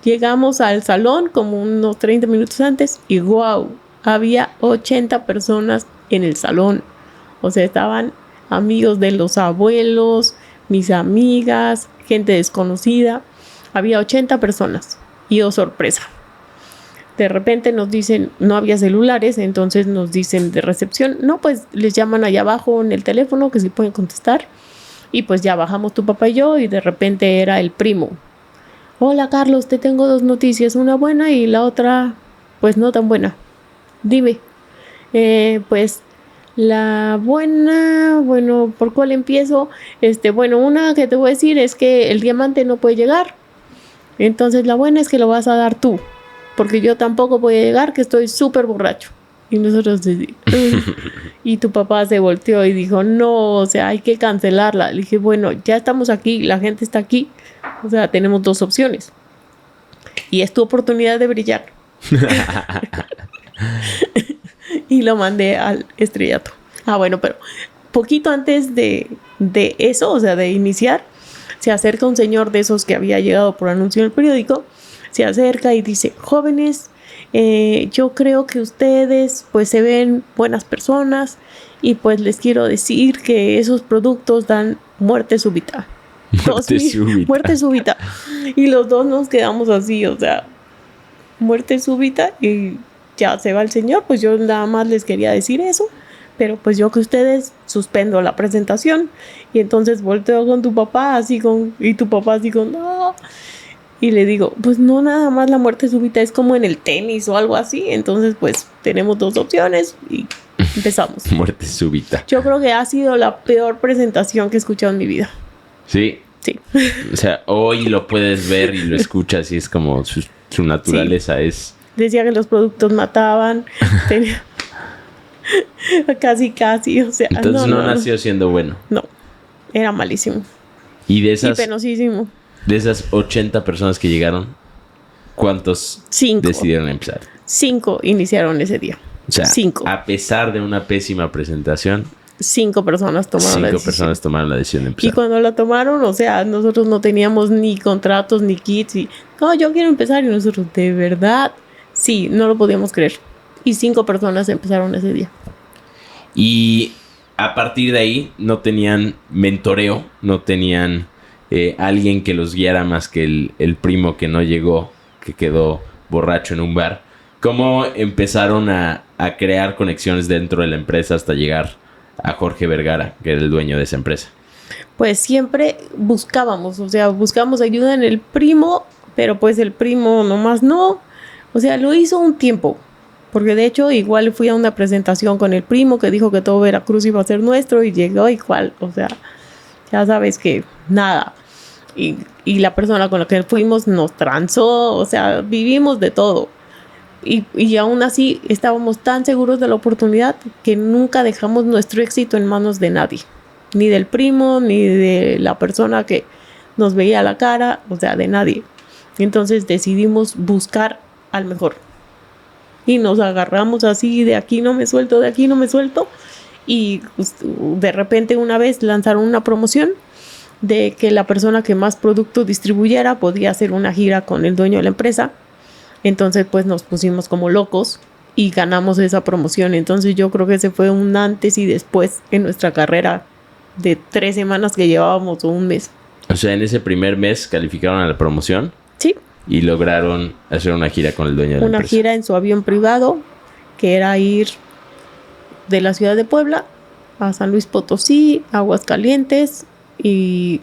C: llegamos al salón como unos 30 minutos antes y wow, había 80 personas en el salón. O sea, estaban amigos de los abuelos, mis amigas, gente desconocida. Había 80 personas y oh sorpresa. De repente nos dicen, no había celulares, entonces nos dicen de recepción, no, pues les llaman allá abajo en el teléfono que sí pueden contestar. Y pues ya bajamos tu papá y yo, y de repente era el primo. Hola Carlos, te tengo 2 noticias, una buena y la otra pues no tan buena. Dime. Pues la buena, bueno, ¿por cuál empiezo? Bueno, una que te voy a decir es que el diamante no puede llegar. Entonces la buena es que lo vas a dar tú, porque yo tampoco voy a llegar, que estoy súper borracho. Y nosotros y tu papá se volteó y dijo, no, o sea, hay que cancelarla. Le dije, bueno, ya estamos aquí, la gente está aquí, o sea, tenemos dos opciones. Y es tu oportunidad de brillar. Y lo mandé al estrellato. Ah, bueno, pero poquito antes de eso, o sea, de iniciar, se acerca un señor de esos que había llegado por anuncio en el periódico, se acerca y dice, jóvenes, yo creo que ustedes pues se ven buenas personas y pues les quiero decir que esos productos dan muerte súbita. Muerte súbita. Y los dos nos quedamos así, o sea, muerte súbita y ya se va el señor, pues yo nada más les quería decir eso, pero pues yo que ustedes suspendo la presentación. Y entonces volteo con tu papá y tu papá así con no. Y le digo, pues no, nada más la muerte súbita es como en el tenis o algo así. Entonces pues tenemos dos opciones y empezamos.
B: Muerte súbita.
C: Yo creo que ha sido la peor presentación que he escuchado en mi vida.
B: Sí.
C: Sí.
B: O sea, hoy lo puedes ver y lo escuchas y es como su naturaleza es...
C: Decía que los productos mataban. Casi, o sea.
B: Entonces no nació siendo bueno.
C: No, era malísimo.
B: Y de esas...
C: Y penosísimo.
B: De esas 80 personas que llegaron, ¿cuántos
C: 5
B: decidieron empezar?
C: 5 iniciaron ese día.
B: O sea,
C: 5.
B: a pesar de una pésima presentación,
C: 5 personas tomaron la
B: 5
C: decisión.
B: personas tomaron la decisión de empezar.
C: Y cuando la tomaron, o sea, nosotros no teníamos ni contratos ni kits. Y, no, yo quiero empezar. Y nosotros, ¿de verdad? Sí, no lo podíamos creer. Y 5 personas empezaron ese día.
B: Y a partir de ahí no tenían mentoreo, no tenían alguien que los guiara más que el primo que no llegó, que quedó borracho en un bar. ¿Cómo empezaron a crear conexiones dentro de la empresa hasta llegar a Jorge Vergara, que era el dueño de esa empresa?
C: Pues siempre buscábamos ayuda en el primo, pero pues el primo nomás no. O sea, lo hizo un tiempo. Porque de hecho igual fui a una presentación con el primo que dijo que todo Veracruz iba a ser nuestro y llegó igual. O sea, ya sabes que nada. Y la persona con la que fuimos nos transó. O sea, vivimos de todo. Y aún así estábamos tan seguros de la oportunidad que nunca dejamos nuestro éxito en manos de nadie. Ni del primo, ni de la persona que nos veía la cara. O sea, de nadie. Entonces decidimos buscar al mejor. Y nos agarramos así, de aquí no me suelto, de aquí no me suelto. Y pues, de repente una vez lanzaron una promoción de que la persona que más producto distribuyera podía hacer una gira con el dueño de la empresa. Entonces pues nos pusimos como locos y ganamos esa promoción. Entonces yo creo que ese fue un antes y después en nuestra carrera de 3 semanas que llevábamos o un mes.
B: O sea, en ese primer mes calificaron a la promoción.
C: Sí.
B: Y lograron hacer una gira con el dueño de la empresa.
C: Una gira en su avión privado, que era ir de la ciudad de Puebla a San Luis Potosí, Aguascalientes y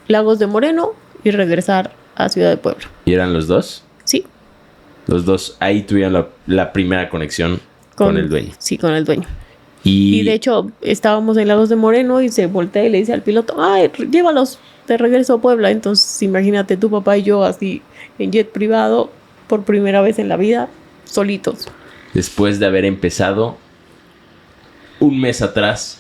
C: Lagos de Moreno y regresar a Ciudad de Puebla.
B: ¿Y eran los dos?
C: Sí.
B: Los dos ahí tuvieron la primera conexión con el dueño.
C: Sí, con el dueño.
B: Y
C: de hecho estábamos en Lagos de Moreno y se voltea y le dice al piloto, ay, llévalos de regreso a Puebla. Entonces imagínate tu papá y yo así en jet privado por primera vez en la vida, solitos.
B: Después de haber empezado un mes atrás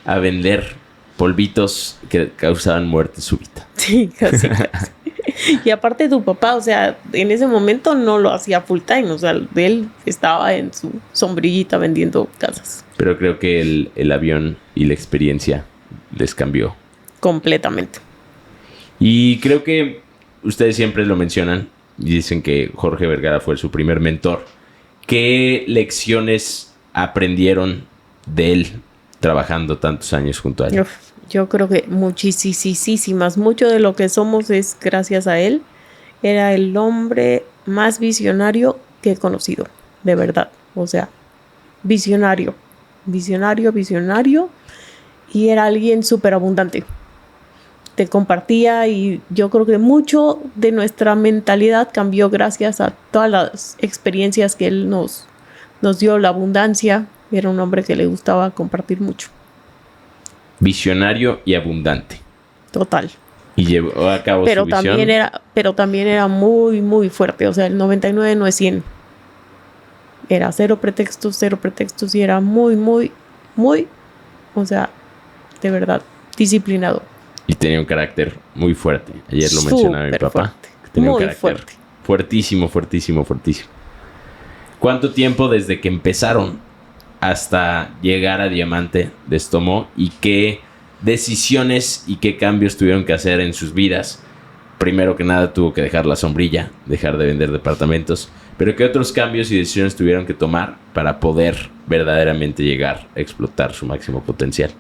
B: a vender polvitos que causaban muerte súbita.
C: Sí, casi. Y aparte tu papá, o sea, en ese momento no lo hacía full time, o sea, él estaba en su sombrillita vendiendo casas.
B: Pero creo que el avión y la experiencia les cambió.
C: Completamente.
B: Y creo que ustedes siempre lo mencionan y dicen que Jorge Vergara fue su primer mentor. ¿Qué lecciones aprendieron de él trabajando tantos años junto a él?
C: Yo creo que muchísimas. Mucho de lo que somos es gracias a él. Era el hombre más visionario que he conocido, de verdad. O sea, visionario. Y era alguien súper abundante. Te compartía y yo creo que mucho de nuestra mentalidad cambió gracias a todas las experiencias que él nos dio, la abundancia. Era un hombre que le gustaba compartir mucho.
B: Visionario y abundante.
C: Total.
B: Y llevó a cabo su visión.
C: Pero también era muy, muy fuerte. O sea, el 99 no es 100. Era cero pretextos y era muy, muy, muy, o sea, de verdad, disciplinado.
B: Y tenía un carácter muy fuerte. Ayer lo mencionaba mi
C: Súper
B: papá.
C: fuerte,
B: Que tenía un
C: muy
B: carácter
C: fuerte.
B: fuertísimo, fuertísimo, fuertísimo. ¿Cuánto tiempo desde que empezaron hasta llegar a diamante les tomó? ¿Y qué decisiones y qué cambios tuvieron que hacer en sus vidas? Primero que nada tuvo que dejar la sombrilla, dejar de vender departamentos. Pero ¿qué otros cambios y decisiones tuvieron que tomar para poder verdaderamente llegar a explotar su máximo potencial?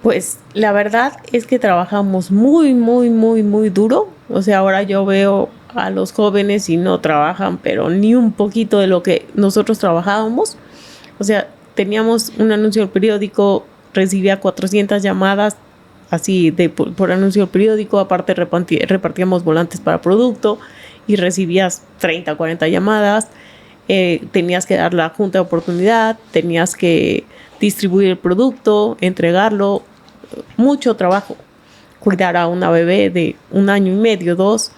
C: Pues la verdad es que trabajamos muy, muy, muy, muy duro. O sea, ahora yo veo a los jóvenes y no trabajan, pero ni un poquito de lo que nosotros trabajábamos. O sea, teníamos un anuncio del periódico, recibía 400 llamadas así por anuncio del periódico. Aparte repartíamos volantes para producto y recibías 30, 40 llamadas. Tenías que dar la junta de oportunidad, tenías que distribuir el producto, entregarlo, mucho trabajo, cuidar a una bebé de 1 año y medio, 2,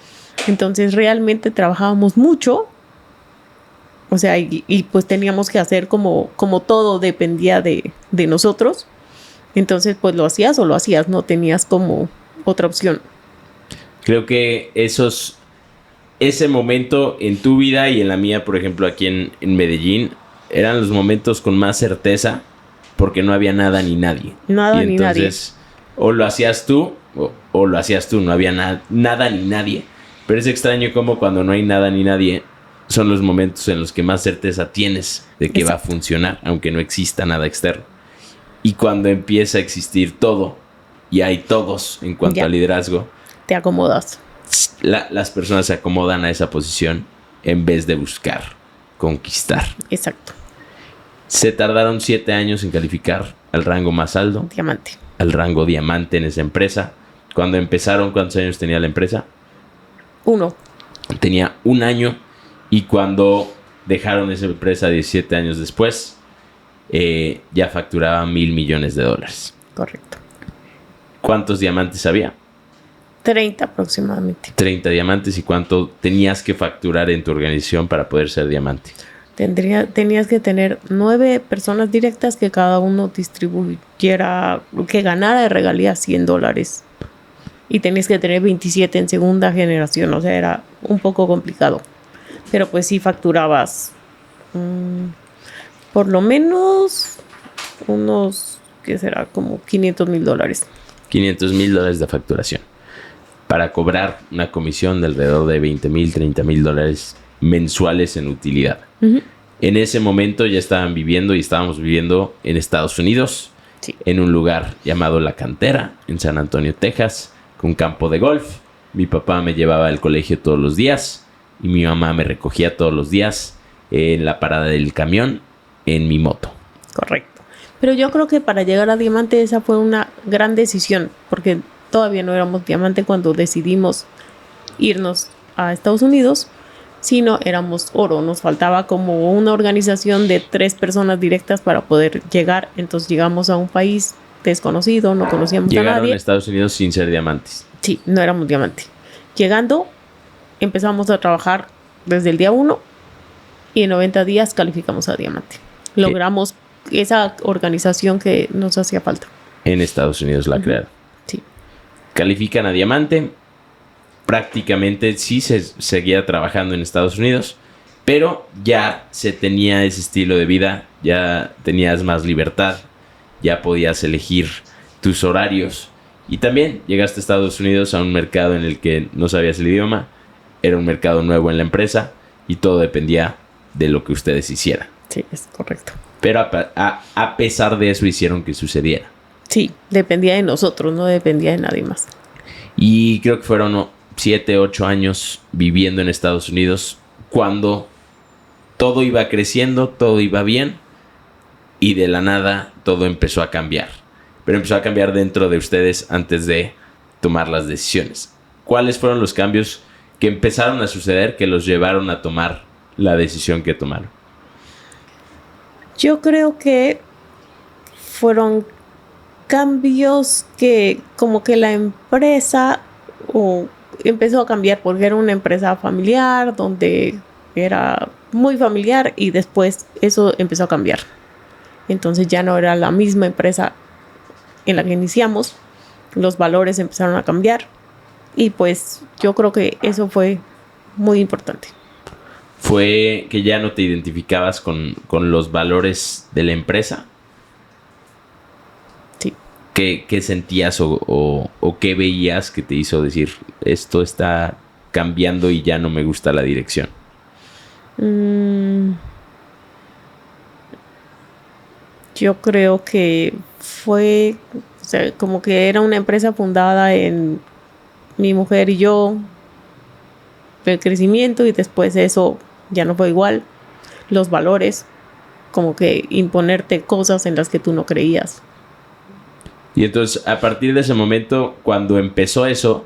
C: entonces realmente trabajábamos mucho, o sea, y pues teníamos que hacer como todo dependía de nosotros, entonces pues lo hacías o lo hacías, no tenías como otra opción.
B: Creo que ese momento en tu vida y en la mía, por ejemplo, aquí en Medellín, eran los momentos con más certeza porque no había nada ni nadie.
C: Nada
B: y
C: ni
B: entonces, o lo hacías tú o lo hacías tú, no había nada ni nadie. Pero es extraño como cuando no hay nada ni nadie, son los momentos en los que más certeza tienes de que va a funcionar, aunque no exista nada externo. Y cuando empieza a existir todo, y hay todos en cuanto
C: Ya.
B: a liderazgo,
C: Te acomodas.
B: las personas se acomodan a esa posición en vez de buscar conquistar.
C: Exacto.
B: Se tardaron 7 años en calificar al rango más alto,
C: Diamante.
B: al rango diamante en esa empresa. Cuando empezaron, ¿cuántos años tenía la empresa?
C: 1.
B: Tenía 1 año. Y cuando dejaron esa empresa 17 años después, ya facturaba $1,000 millones.
C: Correcto.
B: ¿Cuántos diamantes había?
C: 30 aproximadamente.
B: 30 diamantes. ¿Y cuánto tenías que facturar en tu organización para poder ser diamante?
C: Tenías que tener 9 personas directas que cada uno distribuyera, que ganara de regalías $100. Y tenías que tener 27 en segunda generación, o sea, era un poco complicado. Pero pues sí facturabas por lo menos unos, ¿qué será? Como $500,000.
B: $500,000 de facturación. Para cobrar una comisión de alrededor de $20,000, $30,000 mensuales en utilidad.
C: Uh-huh.
B: En ese momento ya estaban viviendo y estábamos viviendo en Estados Unidos,
C: Sí.
B: en un lugar llamado La Cantera, en San Antonio, Texas, con campo de golf. Mi papá me llevaba al colegio todos los días y mi mamá me recogía todos los días en la parada del camión en mi moto.
C: Correcto. Pero yo creo que para llegar a diamante esa fue una gran decisión, porque todavía no éramos diamante cuando decidimos irnos a Estados Unidos, sino éramos oro. Nos faltaba como una organización de 3 personas directas para poder llegar. Entonces llegamos a un país desconocido, no conocíamos a
B: Llegaron
C: nadie.
B: a Estados Unidos sin ser diamantes.
C: Sí, no éramos diamante. Llegando, empezamos a trabajar desde el día 1 y en 90 días calificamos a diamante. Logramos esa organización que nos hacía falta.
B: En Estados Unidos la crearon.
C: Sí.
B: Califican a diamante. Prácticamente sí se seguía trabajando en Estados Unidos, pero ya se tenía ese estilo de vida, ya tenías más libertad, ya podías elegir tus horarios. Y también llegaste a Estados Unidos a un mercado en el que no sabías el idioma, era un mercado nuevo en la empresa y todo dependía de lo que ustedes hicieran.
C: Sí, es correcto.
B: Pero a pesar de eso hicieron que sucediera.
C: Sí, dependía de nosotros, no dependía de nadie más.
B: Y creo que fueron 7, 8 años viviendo en Estados Unidos cuando todo iba creciendo, todo iba bien y de la nada todo empezó a cambiar. Pero empezó a cambiar dentro de ustedes antes de tomar las decisiones. ¿Cuáles fueron los cambios que empezaron a suceder que los llevaron a tomar la decisión que tomaron?
C: Yo creo que fueron cambios que como que la empresa empezó a cambiar porque era una empresa familiar donde era muy familiar y después eso empezó a cambiar. Entonces ya no era la misma empresa en la que iniciamos, los valores empezaron a cambiar y pues yo creo que eso fue muy importante.
B: ¿Fue que ya no te identificabas con los valores de la empresa?
C: Sí.
B: ¿Qué sentías o qué veías que te hizo decir esto está cambiando y ya no me gusta la dirección?
C: Yo creo que fue, o sea, como que era una empresa fundada en mi mujer y yo, el crecimiento y después eso ya no fue igual, los valores, como que imponerte cosas en las que tú no creías.
B: Y entonces, a partir de ese momento, cuando empezó eso,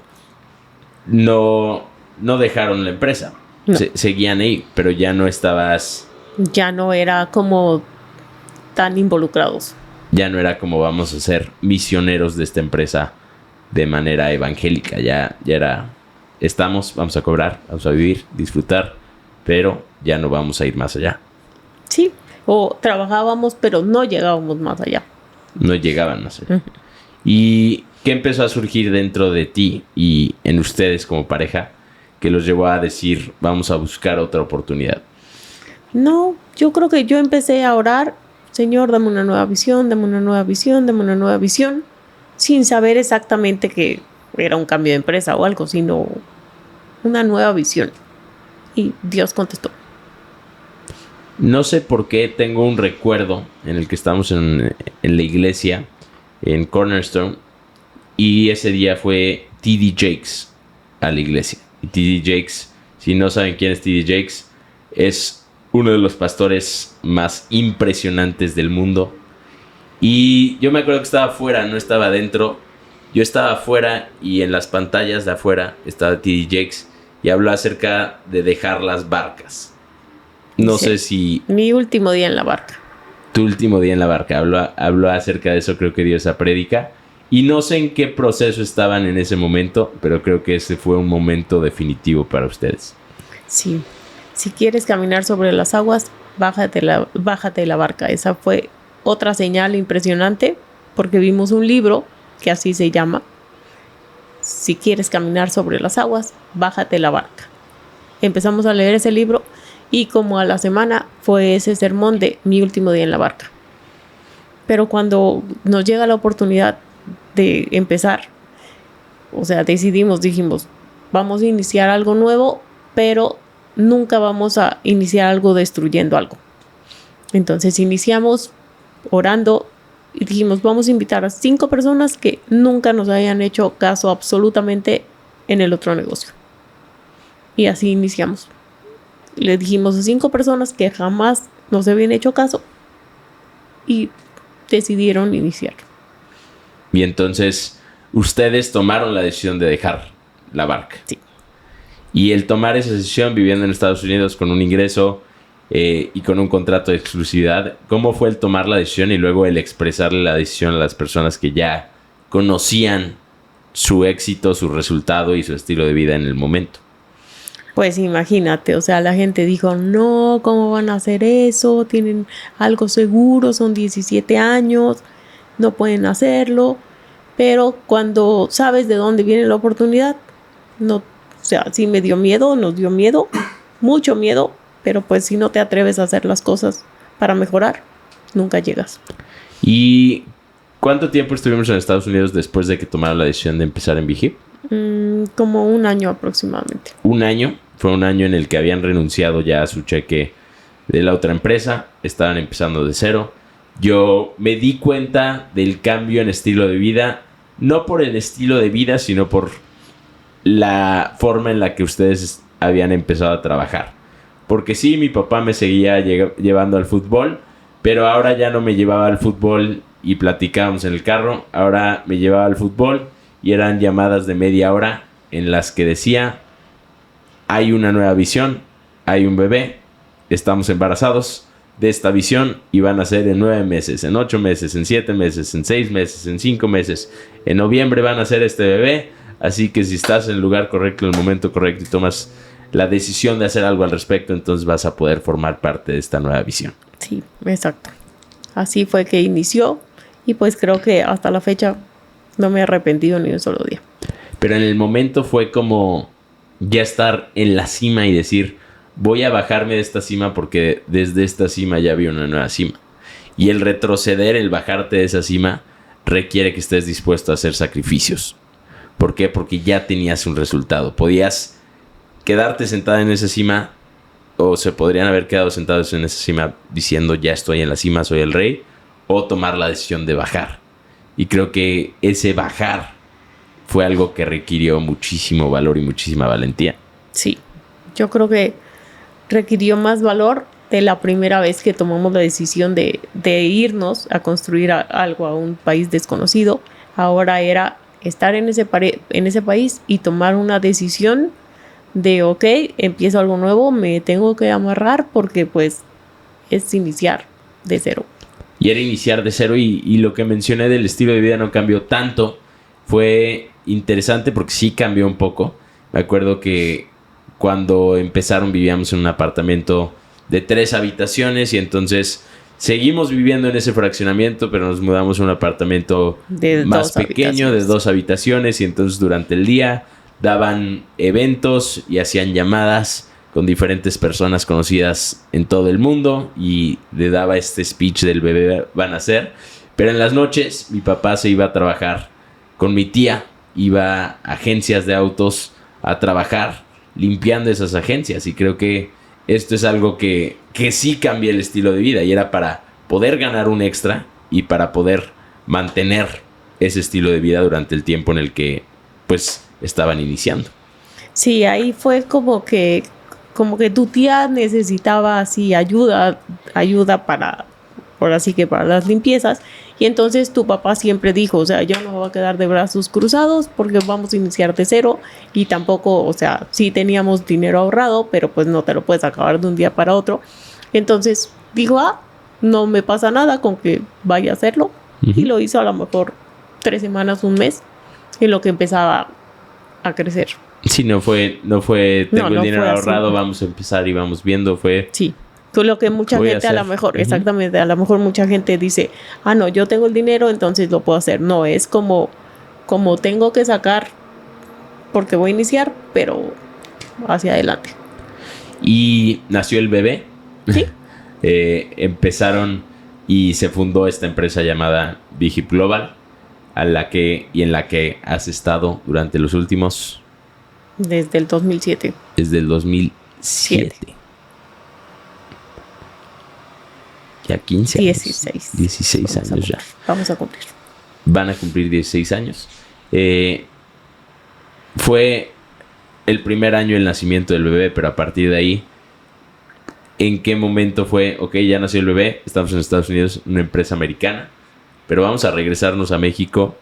B: no dejaron la empresa.
C: No.
B: Seguían ahí, pero ya no estabas...
C: Ya no era como tan involucrados.
B: Ya no era como vamos a ser misioneros de esta empresa de manera evangélica. Ya era... vamos a cobrar, vamos a vivir, disfrutar, pero ya no vamos a ir más allá.
C: Sí, o trabajábamos, pero no llegábamos más allá.
B: No llegaban más allá. ¿Y qué empezó a surgir dentro de ti y en ustedes como pareja que los llevó a decir vamos a buscar otra oportunidad?
C: No, yo creo que yo empecé a orar, Señor, dame una nueva visión, dame una nueva visión, dame una nueva visión, sin saber exactamente que era un cambio de empresa o algo, sino una nueva visión. Y Dios contestó.
B: No sé por qué tengo un recuerdo en el que estamos en la iglesia, en Cornerstone, y ese día fue T.D. Jakes a la iglesia. Y T.D. Jakes, si no saben quién es T.D. Jakes, es uno de los pastores más impresionantes del mundo. Y yo me acuerdo que estaba afuera, no estaba adentro. Yo estaba afuera y en las pantallas de afuera estaba T.D. Jakes y habló acerca de dejar las barcas. No
C: Sí.
B: sé si...
C: Mi último día en la barca.
B: Tu último día en la barca. Habló acerca de eso, creo que dio esa prédica. Y no sé en qué proceso estaban en ese momento, pero creo que ese fue un momento definitivo para ustedes.
C: Sí. Si quieres caminar sobre las aguas, bájate de la barca. Esa fue otra señal impresionante, porque vimos un libro que así se llama. Si quieres caminar sobre las aguas, bájate de la barca. Empezamos a leer ese libro y como a la semana fue ese sermón de mi último día en la barca. Pero cuando nos llega la oportunidad de empezar, o sea, dijimos, vamos a iniciar algo nuevo, pero nunca vamos a iniciar algo destruyendo algo. Entonces iniciamos orando y dijimos, vamos a invitar a 5 personas que nunca nos hayan hecho caso absolutamente en el otro negocio. Y así iniciamos. Le dijimos a 5 personas que jamás nos habían hecho caso y decidieron iniciar.
B: Y entonces ustedes tomaron la decisión de dejar la barca.
C: Sí.
B: Y el tomar esa decisión viviendo en Estados Unidos con un ingreso y con un contrato de exclusividad, ¿cómo fue el tomar la decisión y luego el expresarle la decisión a las personas que ya conocían su éxito, su resultado y su estilo de vida en el momento?
C: Pues imagínate, o sea, la gente dijo, no, ¿cómo van a hacer eso? Tienen algo seguro, son 17 años, no pueden hacerlo. Pero cuando sabes de dónde viene la oportunidad, no, o sea, sí me dio miedo, nos dio miedo, mucho miedo, pero pues si no te atreves a hacer las cosas para mejorar, nunca llegas.
B: ¿Y cuánto tiempo estuvimos en Estados Unidos después de que tomaron la decisión de empezar en Vigip?
C: Como 1 año aproximadamente.
B: Un año. Fue un año en el que habían renunciado ya a su cheque de la otra empresa. Estaban empezando de cero. Yo me di cuenta del cambio en estilo de vida. No por el estilo de vida, sino por la forma en la que ustedes habían empezado a trabajar. Porque sí, mi papá me seguía llevando al fútbol, pero ahora ya no me llevaba al fútbol y platicábamos en el carro. Ahora me llevaba al fútbol y eran llamadas de media hora en las que decía: hay una nueva visión, hay un bebé, estamos embarazados de esta visión y van a ser en 9 meses, en 8 meses, en 7 meses, en 6 meses, en 5 meses. En noviembre van a ser este bebé, así que si estás en el lugar correcto, en el momento correcto y tomas la decisión de hacer algo al respecto, entonces vas a poder formar parte de esta nueva visión.
C: Sí, exacto. Así fue que inició y pues creo que hasta la fecha no me he arrepentido ni un solo día.
B: Pero en el momento fue como ya estar en la cima y decir, voy a bajarme de esta cima porque desde esta cima ya vi una nueva cima. Y el retroceder, el bajarte de esa cima, requiere que estés dispuesto a hacer sacrificios. ¿Por qué? Porque ya tenías un resultado. Podías quedarte sentada en esa cima, o se podrían haber quedado sentados en esa cima diciendo, ya estoy en la cima, soy el rey, o tomar la decisión de bajar. Y creo que ese bajar fue algo que requirió muchísimo valor y muchísima valentía.
C: Sí, yo creo que requirió más valor de la primera vez que tomamos la decisión de irnos a construir algo a un país desconocido. Ahora era estar en ese país y tomar una decisión de, ok, empiezo algo nuevo, me tengo que amarrar porque pues es iniciar de cero.
B: Y era iniciar de cero y lo que mencioné del estilo de vida no cambió tanto. Fue interesante porque sí cambió un poco. Me acuerdo que cuando empezaron vivíamos en un apartamento de 3 habitaciones y entonces seguimos viviendo en ese fraccionamiento, pero nos mudamos a un apartamento más pequeño de 2 habitaciones y entonces durante el día daban eventos y hacían llamadas con diferentes personas conocidas en todo el mundo y le daba este speech del bebé va a nacer. Pero en las noches mi papá se iba a trabajar con mi tía, iba a agencias de autos a trabajar limpiando esas agencias y creo que esto es algo que sí cambia el estilo de vida y era para poder ganar un extra y para poder mantener ese estilo de vida durante el tiempo en el que pues estaban iniciando.
C: Sí, ahí fue como que tu tía necesitaba así ayuda para, por así que para las limpiezas. Y entonces tu papá siempre dijo, o sea, yo no me voy a quedar de brazos cruzados porque vamos a iniciar de cero. Y tampoco, o sea, sí teníamos dinero ahorrado, pero pues no te lo puedes acabar de un día para otro. Entonces dijo, no me pasa nada con que vaya a hacerlo. Uh-huh. Y lo hizo a lo mejor 3 semanas, un mes, en lo que empezaba a crecer.
B: Sí, no fue tengo el dinero ahorrado, así. Vamos a empezar y vamos viendo, fue...
C: Sí. Lo que mucha gente a lo mejor, exactamente, a lo mejor mucha gente dice, no, yo tengo el dinero, entonces lo puedo hacer. No, es como tengo que sacar porque voy a iniciar, pero hacia adelante.
B: Y nació el bebé.
C: Sí.
B: Empezaron y se fundó esta empresa llamada Vigip Global, en la que has estado durante los últimos...
C: Desde el 2007.
B: Desde el 2007. Ya 15 años. 16 años ya.
C: Vamos a cumplir.
B: Van a cumplir 16 años. Fue el primer año del nacimiento del bebé, pero a partir de ahí, ¿en qué momento fue? Ok, ya nació el bebé, estamos en Estados Unidos, una empresa americana, pero vamos a regresarnos a México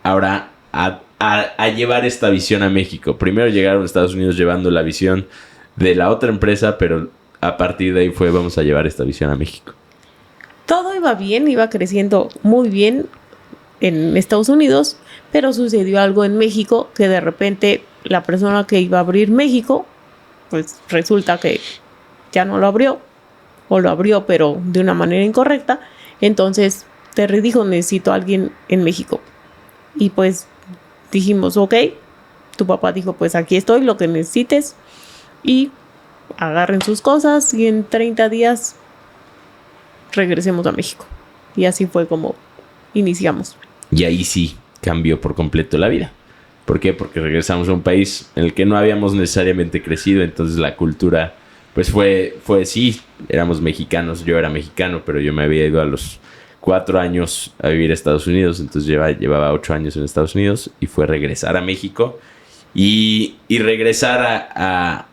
B: ahora a llevar esta visión a México. Primero llegaron a Estados Unidos llevando la visión de la otra empresa, pero... a partir de ahí vamos a llevar esta visión a México.
C: Todo iba bien, iba creciendo muy bien en Estados Unidos, pero sucedió algo en México que de repente la persona que iba a abrir México, pues resulta que ya no lo abrió, o lo abrió pero de una manera incorrecta. Entonces Terry dijo, necesito a alguien en México. Y pues dijimos, ok, tu papá dijo, pues aquí estoy, lo que necesites. Y agarren sus cosas y en 30 días regresemos a México. Y así fue como iniciamos.
B: Y ahí sí cambió por completo la vida. ¿Por qué? Porque regresamos a un país en el que no habíamos necesariamente crecido. Entonces la cultura pues fue sí, éramos mexicanos. Yo era mexicano, pero yo me había ido a los 4 años a vivir a Estados Unidos. Entonces llevaba 8 años en Estados Unidos. Y fue regresar a México y regresar a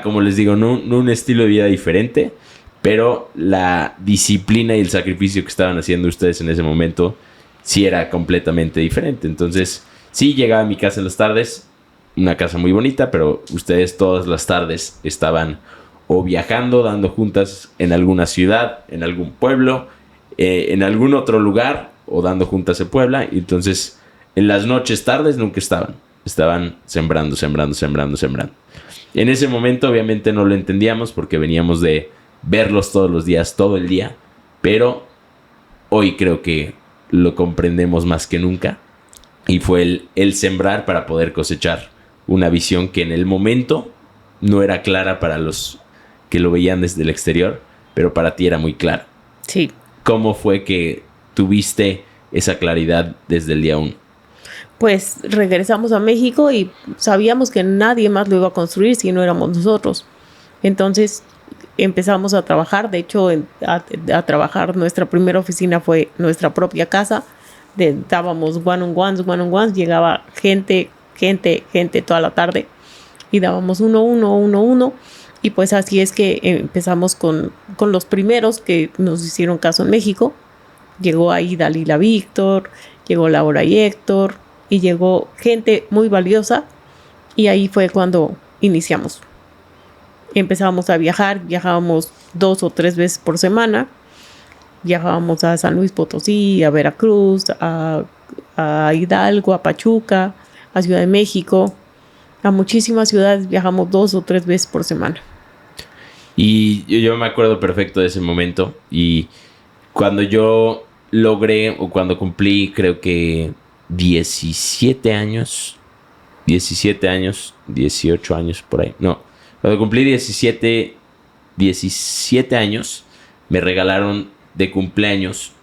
B: como les digo, no un estilo de vida diferente, pero la disciplina y el sacrificio que estaban haciendo ustedes en ese momento sí era completamente diferente. Entonces, sí llegaba a mi casa en las tardes, una casa muy bonita, pero ustedes todas las tardes estaban o viajando, dando juntas en alguna ciudad, en algún pueblo, en algún otro lugar, o dando juntas en Puebla. Y entonces, en las noches, tardes, nunca estaban. estaban sembrando. En ese momento obviamente no lo entendíamos porque veníamos de verlos todos los días, todo el día, pero hoy creo que lo comprendemos más que nunca y fue el sembrar para poder cosechar una visión que en el momento no era clara para los que lo veían desde el exterior, pero para ti era muy clara.
C: Sí.
B: ¿Cómo fue que tuviste esa claridad desde el día 1?
C: Pues regresamos a México y sabíamos que nadie más lo iba a construir si no éramos nosotros. Entonces empezamos a trabajar. De hecho, a trabajar, nuestra primera oficina fue nuestra propia casa. Dábamos one-on-ones. Llegaba gente toda la tarde. Y dábamos uno. Y pues así es que empezamos con los primeros que nos hicieron caso en México. Llegó ahí Dalila Víctor, llegó Laura y Héctor, y llegó gente muy valiosa. Y ahí fue cuando iniciamos. Empezamos a viajábamos 2 o 3 veces por semana. Viajábamos a San Luis Potosí, a Veracruz, a Hidalgo, a Pachuca, a Ciudad de México. A muchísimas ciudades viajamos 2 o 3 veces por semana.
B: Y yo me acuerdo perfecto de ese momento. Y cuando yo logré, o cuando cumplí, creo que 18 años, 18 años por ahí. No, cuando cumplí 17 años, me regalaron de cumpleaños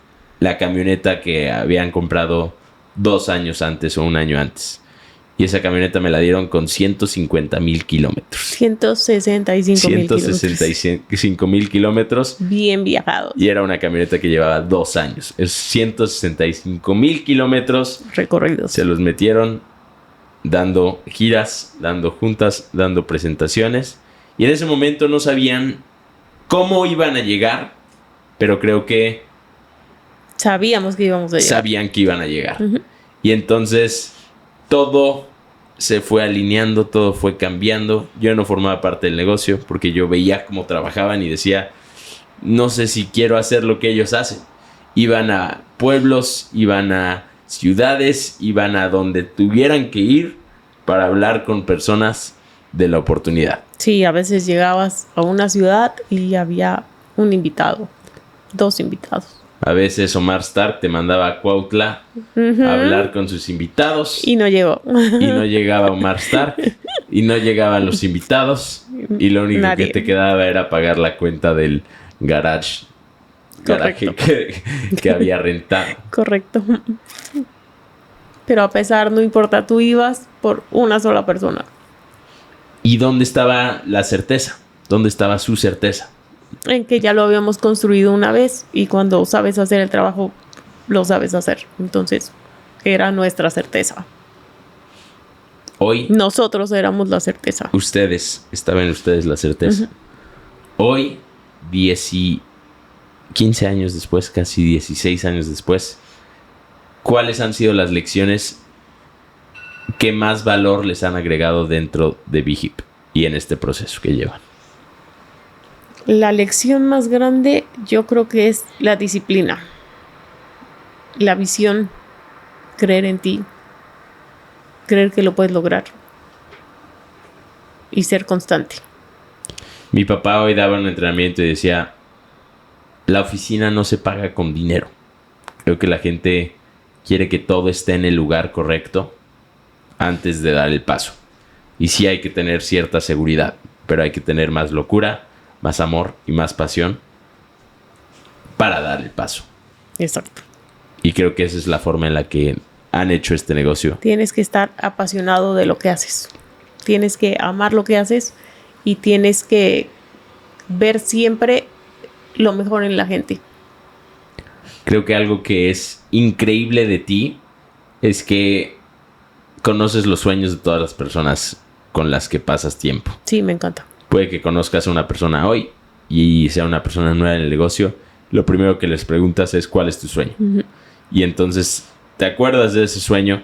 B: la camioneta que habían comprado 2 años antes o 1 año antes. Y esa camioneta me la dieron con 150,000 kilómetros.
C: 165,000
B: kilómetros.
C: Bien viajados.
B: Y era una camioneta que llevaba 2 años. Es 165,000 kilómetros.
C: Recorridos.
B: Se los metieron dando giras, dando juntas, dando presentaciones. Y en ese momento no sabían cómo iban a llegar, pero creo que
C: sabíamos que íbamos a llegar.
B: Sabían que iban a llegar.
C: Uh-huh.
B: Y entonces todo se fue alineando, todo fue cambiando. Yo no formaba parte del negocio porque yo veía cómo trabajaban y decía, no sé si quiero hacer lo que ellos hacen. Iban a pueblos, iban a ciudades, iban a donde tuvieran que ir para hablar con personas de la oportunidad.
C: Sí, a veces llegabas a una ciudad y había un invitado, 2 invitados.
B: A veces Omar Stark te mandaba a Cuautla a hablar con sus invitados.
C: Y no llegó.
B: Y no llegaba Omar Stark. Y no llegaban los invitados. Y lo único que te quedaba era pagar la cuenta del garaje que había rentado.
C: Correcto. Pero a pesar, no importa, tú ibas por una sola persona.
B: ¿Y dónde estaba la certeza? ¿Dónde estaba su certeza?
C: En que ya lo habíamos construido una vez y cuando sabes hacer el trabajo, lo sabes hacer. Entonces, era nuestra certeza.
B: Hoy...
C: nosotros éramos la certeza.
B: Estaban ustedes la certeza. Uh-huh. Hoy, 15 años después, casi 16 años después, ¿cuáles han sido las lecciones que más valor les han agregado dentro de BHIP y en este proceso que llevan?
C: La lección más grande yo creo que es la disciplina, la visión, creer en ti, creer que lo puedes lograr y ser constante.
B: Mi papá hoy daba un entrenamiento y decía, la oficina no se paga con dinero. Creo que la gente quiere que todo esté en el lugar correcto antes de dar el paso. Y sí hay que tener cierta seguridad, pero hay que tener más locura, más amor y más pasión para dar el paso.
C: Exacto.
B: Y creo que esa es la forma en la que han hecho este negocio.
C: Tienes que estar apasionado de lo que haces. Tienes que amar lo que haces y tienes que ver siempre lo mejor en la gente.
B: Creo que algo que es increíble de ti es que conoces los sueños de todas las personas con las que pasas tiempo.
C: Sí, me encanta.
B: Puede que conozcas a una persona hoy y sea una persona nueva en el negocio. Lo primero que les preguntas es ¿cuál es tu sueño? Uh-huh. Y entonces te acuerdas de ese sueño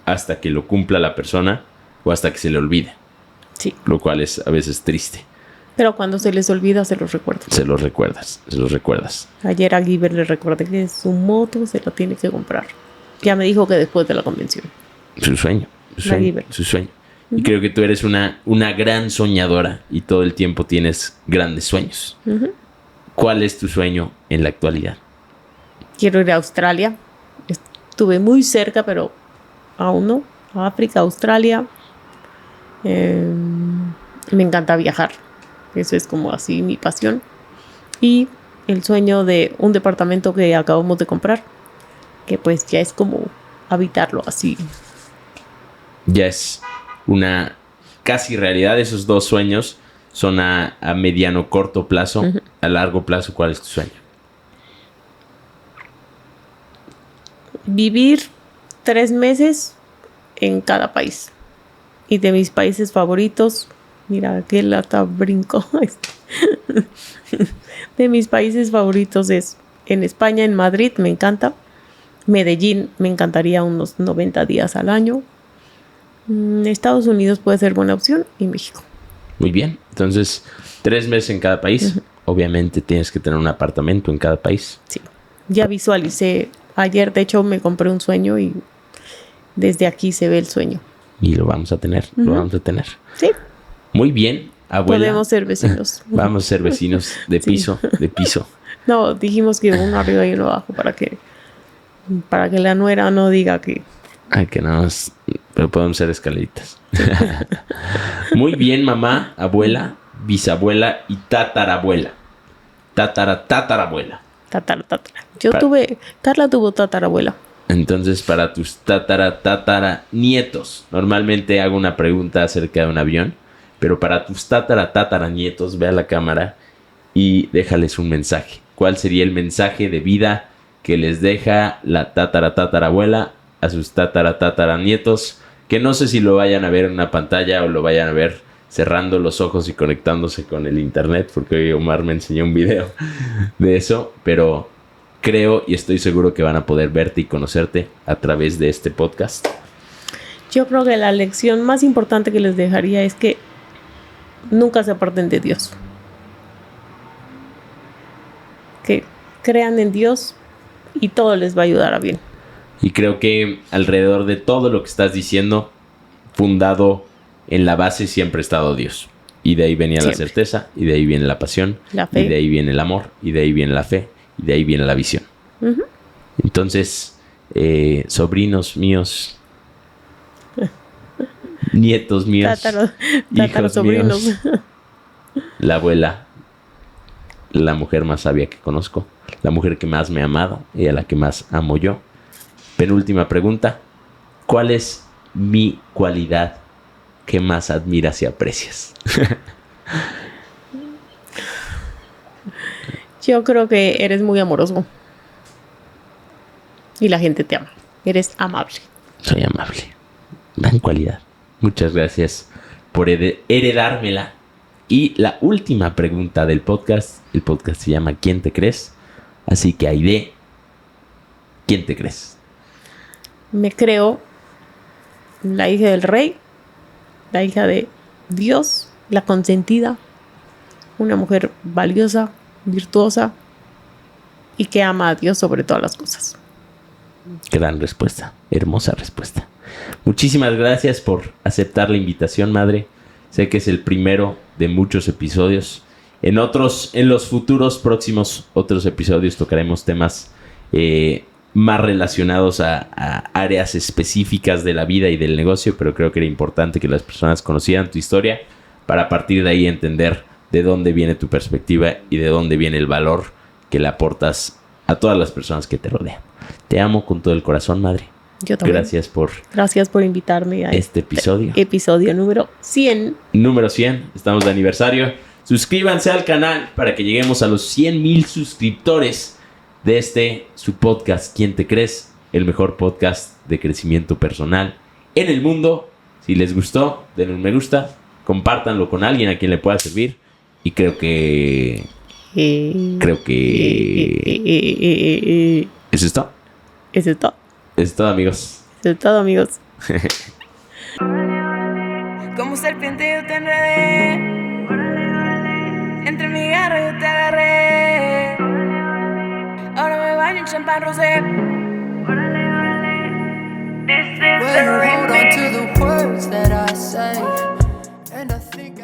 B: hasta que lo cumpla la persona o hasta que se le olvide.
C: Sí.
B: Lo cual es a veces triste.
C: Pero cuando se les olvida, se los recuerdas.
B: Se los recuerdas.
C: Ayer a Giver le recordé que su moto se la tiene que comprar. Ya me dijo que después de la convención.
B: Su sueño. Su sueño. Y creo que tú eres una gran soñadora y todo el tiempo tienes grandes sueños. ¿Cuál es tu sueño en la actualidad?
C: Quiero ir a Australia. Estuve muy cerca, pero aún no. A África, Australia. Me encanta viajar. Eso es como así mi pasión. Y el sueño de un departamento que acabamos de comprar, que pues ya es como habitarlo así.
B: Ya es una casi realidad. Esos dos sueños son a mediano, corto plazo. A largo plazo, ¿cuál es tu sueño?
C: Vivir 3 meses en cada país. Y de mis países favoritos, mira, qué lata brinco. De mis países favoritos es en España, en Madrid, me encanta. Medellín, me encantaría unos 90 días al año. Estados Unidos puede ser buena opción y México.
B: Muy bien. Entonces, 3 meses en cada país. Obviamente tienes que tener un apartamento en cada país.
C: Sí. Ya visualicé. Ayer, de hecho, me compré un sueño y desde aquí se ve el sueño.
B: Y lo vamos a tener. Lo vamos a tener.
C: Sí.
B: Muy bien, abuela.
C: Podemos ser vecinos.
B: Vamos a ser vecinos de piso, de piso.
C: No, dijimos que uno arriba y uno abajo para que la nuera no diga que...
B: Ay, que nada más. Pero podemos ser escaleritas. Muy bien, mamá, abuela, bisabuela y tatarabuela. Tatarabuela.
C: Tatara. Carla tuvo tatarabuela.
B: Entonces, para tus tatara nietos, normalmente hago una pregunta acerca de un avión, pero para tus tatara nietos, ve a la cámara y déjales un mensaje. ¿Cuál sería el mensaje de vida que les deja la tatarabuela a sus tatara nietos? Que no sé si lo vayan a ver en una pantalla o lo vayan a ver cerrando los ojos y conectándose con el internet, porque hoy Omar me enseñó un video de eso, pero creo y estoy seguro que van a poder verte y conocerte a través de este podcast.
C: Yo creo que la lección más importante que les dejaría es que nunca se aparten de Dios. Que crean en Dios y todo les va a ayudar a bien.
B: Y creo que alrededor de todo lo que estás diciendo, fundado en la base, siempre ha estado Dios. Y de ahí venía siempre la certeza, y de ahí viene la pasión,
C: la fe.
B: Y de ahí viene el amor, y de ahí viene la fe, y de ahí viene la visión. Entonces, sobrinos míos, nietos míos, hijos
C: sobrinos
B: míos, la abuela, la mujer más sabia que conozco, la mujer que más me ha amado y a la que más amo yo. Penúltima pregunta: ¿cuál es mi cualidad que más admiras y aprecias?
C: Yo creo que eres muy amoroso y la gente te ama. Eres amable.
B: Soy amable. Gran cualidad. Muchas gracias por heredármela. Y la última pregunta del podcast. El podcast se llama ¿Quién te crees? Así que Aide, ¿quién te crees?
C: Me creo la hija del rey, la hija de Dios, la consentida, una mujer valiosa, virtuosa y que ama a Dios sobre todas las cosas.
B: Gran respuesta, hermosa respuesta. Muchísimas gracias por aceptar la invitación, madre. Sé que es el primero de muchos episodios. En los futuros próximos otros episodios tocaremos temas más relacionados a áreas específicas de la vida y del negocio, pero creo que era importante que las personas conocieran tu historia para a partir de ahí entender de dónde viene tu perspectiva y de dónde viene el valor que le aportas a todas las personas que te rodean. Te amo con todo el corazón, madre.
C: Yo también. Gracias por invitarme a
B: este episodio.
C: Episodio número 100.
B: Número 100. Estamos de aniversario. Suscríbanse al canal para que lleguemos a los 100,000 suscriptores de su podcast ¿Quién te crees? El mejor podcast de crecimiento personal en el mundo. Si les gustó, denle un me gusta, compártanlo con alguien a quien le pueda servir. Y creo que ¿eso es todo?
C: Eso es todo.
B: Eso es todo, amigos.
C: Eso es todo, amigos.
A: Como serpiente yo te enredé, entre mi garra yo te agarré. Ahora me baño en champán rosé.